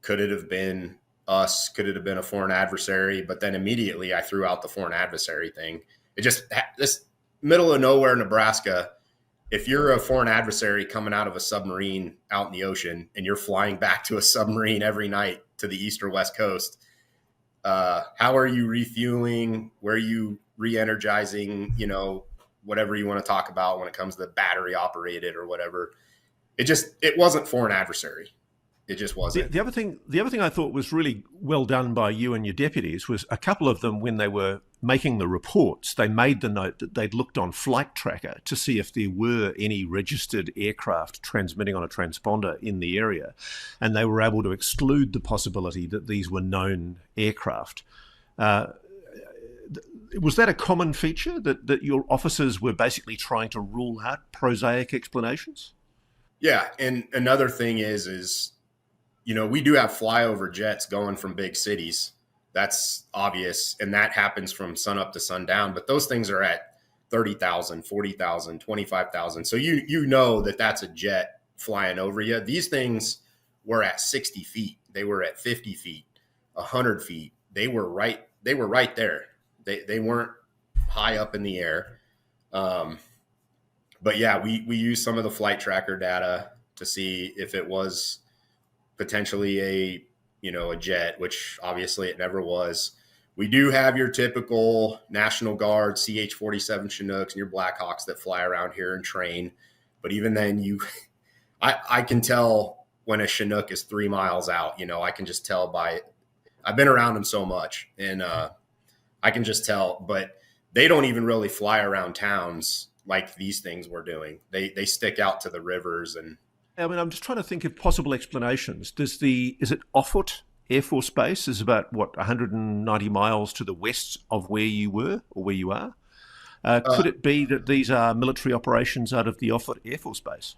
Could it have been us? Could it have been a foreign adversary? But then immediately I threw out the foreign adversary thing. This middle of nowhere, Nebraska, if you're a foreign adversary coming out of a submarine out in the ocean and you're flying back to a submarine every night to the east or west coast, how are you refueling? Where are you re-energizing? Whatever you want to talk about when it comes to battery operated or whatever. It wasn't foreign adversary. It just wasn't. The other thing I thought was really well done by you and your deputies was a couple of them, when they were making the reports, they made the note that they'd looked on Flight Tracker to see if there were any registered aircraft transmitting on a transponder in the area, and they were able to exclude the possibility that these were known aircraft. Was that a common feature, that your officers were basically trying to rule out prosaic explanations? Yeah, and another thing is we do have flyover jets going from big cities. That's obvious, and that happens from sun up to sundown. But those things are at 30,000, 40,000, 25,000. So you know that that's a jet flying over you. These things were at 60 feet. They were at 50 feet, 100 feet. They were right there. They weren't high up in the air. But yeah, we used some of the flight tracker data to see if it was potentially a jet, which obviously it never was. We do have your typical National Guard CH-47 Chinooks and your Blackhawks that fly around here and train. But even then, I can tell when a Chinook is 3 miles out. I can just tell I've been around them so much, and I can just tell. But they don't even really fly around towns like these things were doing. They stick out to the rivers. And I mean, I'm just trying to think of possible explanations. Is it Offutt Air Force Base is about, 190 miles to the west of where you were or where you are. Could it be that these are military operations out of the Offutt Air Force Base?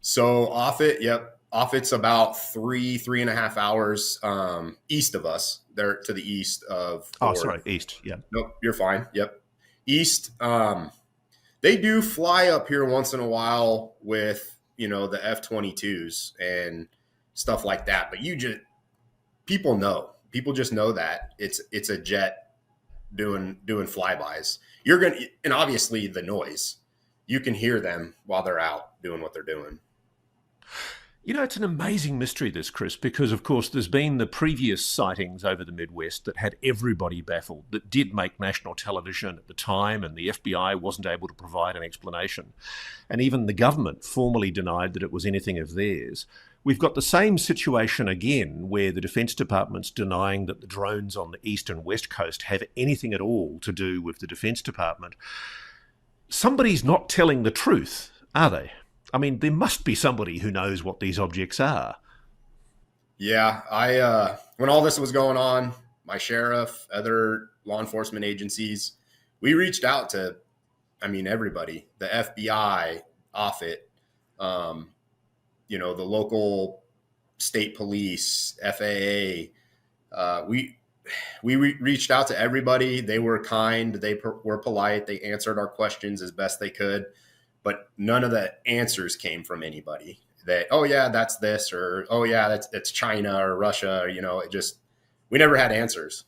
So Offutt, yep. Offutt's about 3.5 hours east of us. They're to the east of Oh, Ford. sorry, east. Yeah. Nope, you're fine. Yep. East. They do fly up here once in a while with, the F-22s and stuff like that. But people just know that it's a jet doing flybys. And obviously the noise, you can hear them while they're out doing what they're doing. It's an amazing mystery, this, Chris, because, of course, there's been the previous sightings over the Midwest that had everybody baffled, that did make national television at the time, and the FBI wasn't able to provide an explanation. And even the government formally denied that it was anything of theirs. We've got the same situation again, where the Defence Department's denying that the drones on the east and west coast have anything at all to do with the Defence Department. Somebody's not telling the truth, are they? I mean, there must be somebody who knows what these objects are. Yeah, when all this was going on, my sheriff, other law enforcement agencies, we reached out to, everybody, the FBI, Offutt, the local state police, FAA. We reached out to everybody. They were kind. They were polite. They answered our questions as best they could. But none of the answers came from anybody that, oh yeah, that's this, or, oh yeah, it's China or Russia, we never had answers.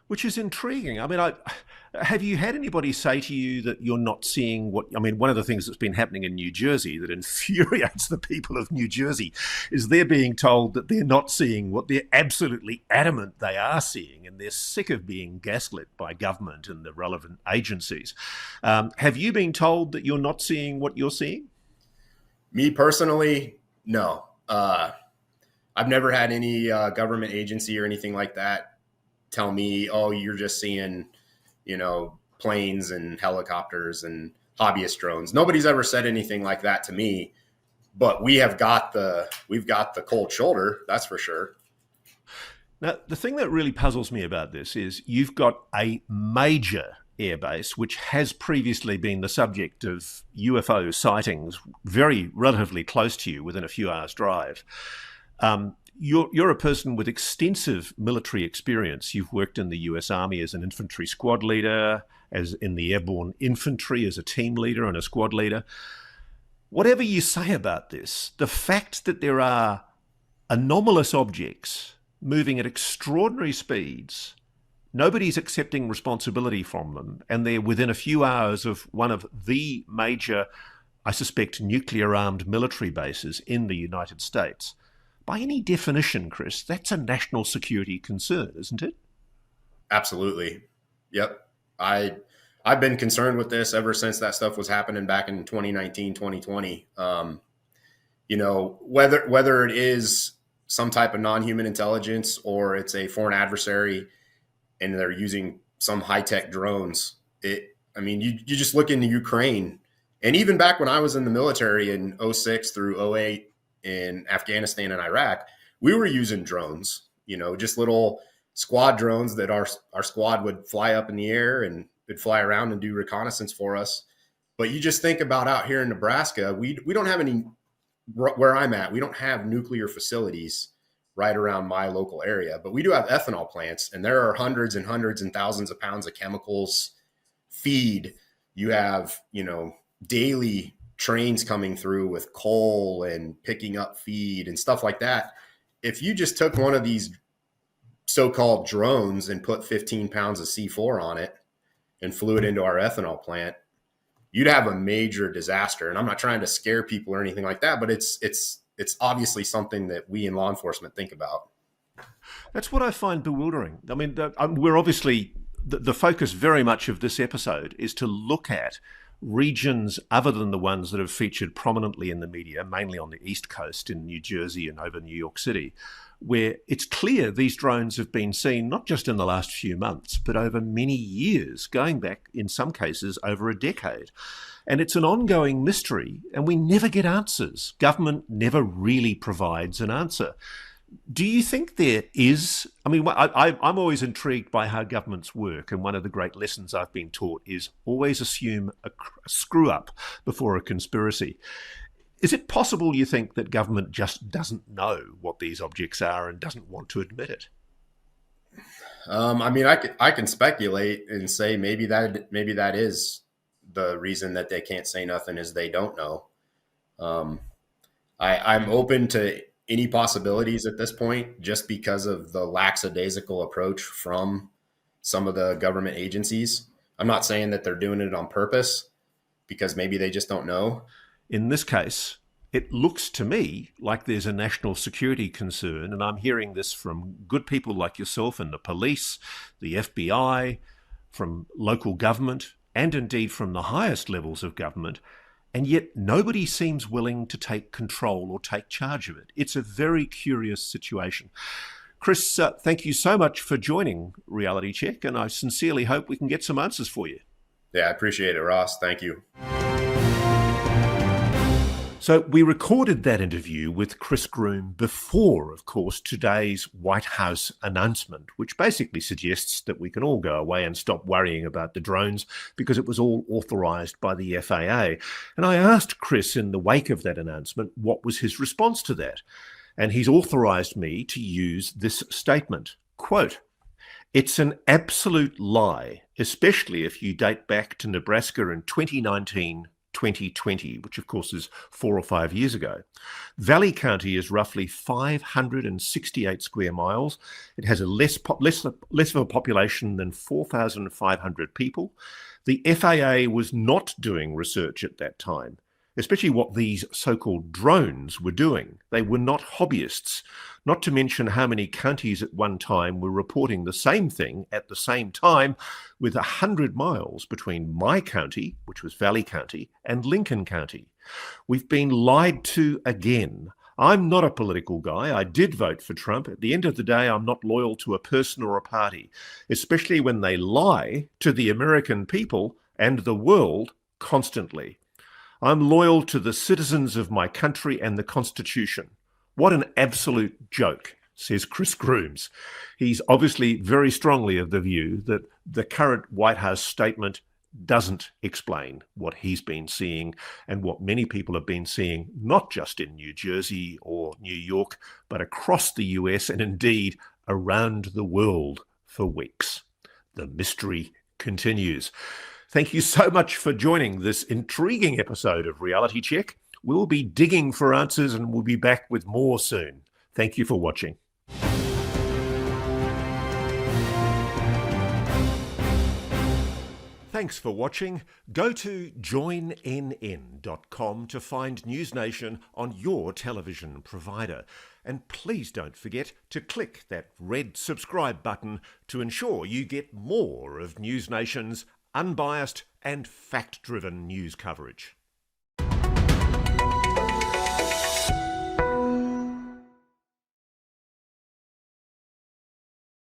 Which is intriguing. Have you had anybody say to you that you're not seeing one of the things that's been happening in New Jersey that infuriates the people of New Jersey is they're being told that they're not seeing what they're absolutely adamant they are seeing, and they're sick of being gaslit by government and the relevant agencies. Have you been told that you're not seeing what you're seeing? Me personally, no. I've never had any government agency or anything like that tell me, oh, you're just seeing planes and helicopters and hobbyist drones. Nobody's ever said anything like that to me, but we've got the cold shoulder. That's for sure. Now, the thing that really puzzles me about this is you've got a major airbase, which has previously been the subject of UFO sightings very relatively close to you within a few hours' drive. You're a person with extensive military experience. You've worked in the US Army as an infantry squad leader, as in the airborne infantry as a team leader and a squad leader. Whatever you say about this, the fact that there are anomalous objects moving at extraordinary speeds, nobody's accepting responsibility from them, and they're within a few hours of one of the major, I suspect, nuclear-armed military bases in the United States. By any definition, Chris, that's a national security concern, isn't it? Absolutely. Yep. I've been concerned with this ever since that stuff was happening back in 2019, 2020. Whether it is some type of non-human intelligence or it's a foreign adversary and they're using some high-tech drones, you just look into Ukraine. And even back when I was in the military in 2006 through 2008, in Afghanistan and Iraq, we were using drones, just little squad drones that our squad would fly up in the air and would fly around and do reconnaissance for us. But you just think about out here in Nebraska, we don't have any, where I'm at, we don't have nuclear facilities right around my local area, but we do have ethanol plants, and there are hundreds and hundreds and thousands of pounds of chemicals, feed. You have, daily trains coming through with coal and picking up feed and stuff like that. If you just took one of these so-called drones and put 15 pounds of C4 on it and flew it into our ethanol plant, you'd have a major disaster. And I'm not trying to scare people or anything like that, but it's obviously something that we in law enforcement think about. That's what I find bewildering. We're obviously, the focus very much of this episode is to look at regions other than the ones that have featured prominently in the media, mainly on the East Coast in New Jersey and over New York City, where it's clear these drones have been seen not just in the last few months, but over many years, going back in some cases over a decade. And it's an ongoing mystery, and we never get answers. Government never really provides an answer. Do you think there is? I mean, I'm always intrigued by how governments work, and one of the great lessons I've been taught is always assume a screw up before a conspiracy. Is it possible, you think, that government just doesn't know what these objects are and doesn't want to admit it? I mean, I can speculate and say maybe that is the reason that they can't say nothing is they don't know. I'm open to any possibilities at this point, just because of the lackadaisical approach from some of the government agencies. I'm not saying that they're doing it on purpose, because maybe they just don't know. In this case, it looks to me like there's a national security concern, and I'm hearing this from good people like yourself and the police, the FBI, from local government, and indeed from the highest levels of government, and yet nobody seems willing to take control or take charge of it. It's a very curious situation. Chris, thank you so much for joining Reality Check, and I sincerely hope we can get some answers for you. Yeah, I appreciate it, Ross. Thank you. So we recorded that interview with Chris Groom before, of course, today's White House announcement, which basically suggests that we can all go away and stop worrying about the drones because it was all authorised by the FAA. And I asked Chris in the wake of that announcement what was his response to that. And he's authorised me to use this statement, quote, "It's an absolute lie, especially if you date back to Nebraska in 2019-2020, which of course is 4 or 5 years ago. Valley County is roughly 568 square miles. It has a less of a population than 4,500 people. The FAA was not doing research at that time, especially what these so-called drones were doing. They were not hobbyists, not to mention how many counties at one time were reporting the same thing at the same time, with 100 miles between my county, which was Valley County, and Lincoln County. We've been lied to again. I'm not a political guy. I did vote for Trump. At the end of the day, I'm not loyal to a person or a party, especially when they lie to the American people and the world constantly. I'm loyal to the citizens of my country and the Constitution." What an absolute joke, says Chris Grooms. He's obviously very strongly of the view that the current White House statement doesn't explain what he's been seeing and what many people have been seeing, not just in New Jersey or New York, but across the US and indeed around the world for weeks. The mystery continues. Thank you so much for joining this intriguing episode of Reality Check. We'll be digging for answers and we'll be back with more soon. Thank you for watching. Thanks for watching. Go to joinnn.com to find NewsNation on your television provider. And please don't forget to click that red subscribe button to ensure you get more of NewsNation's unbiased and fact-driven news coverage.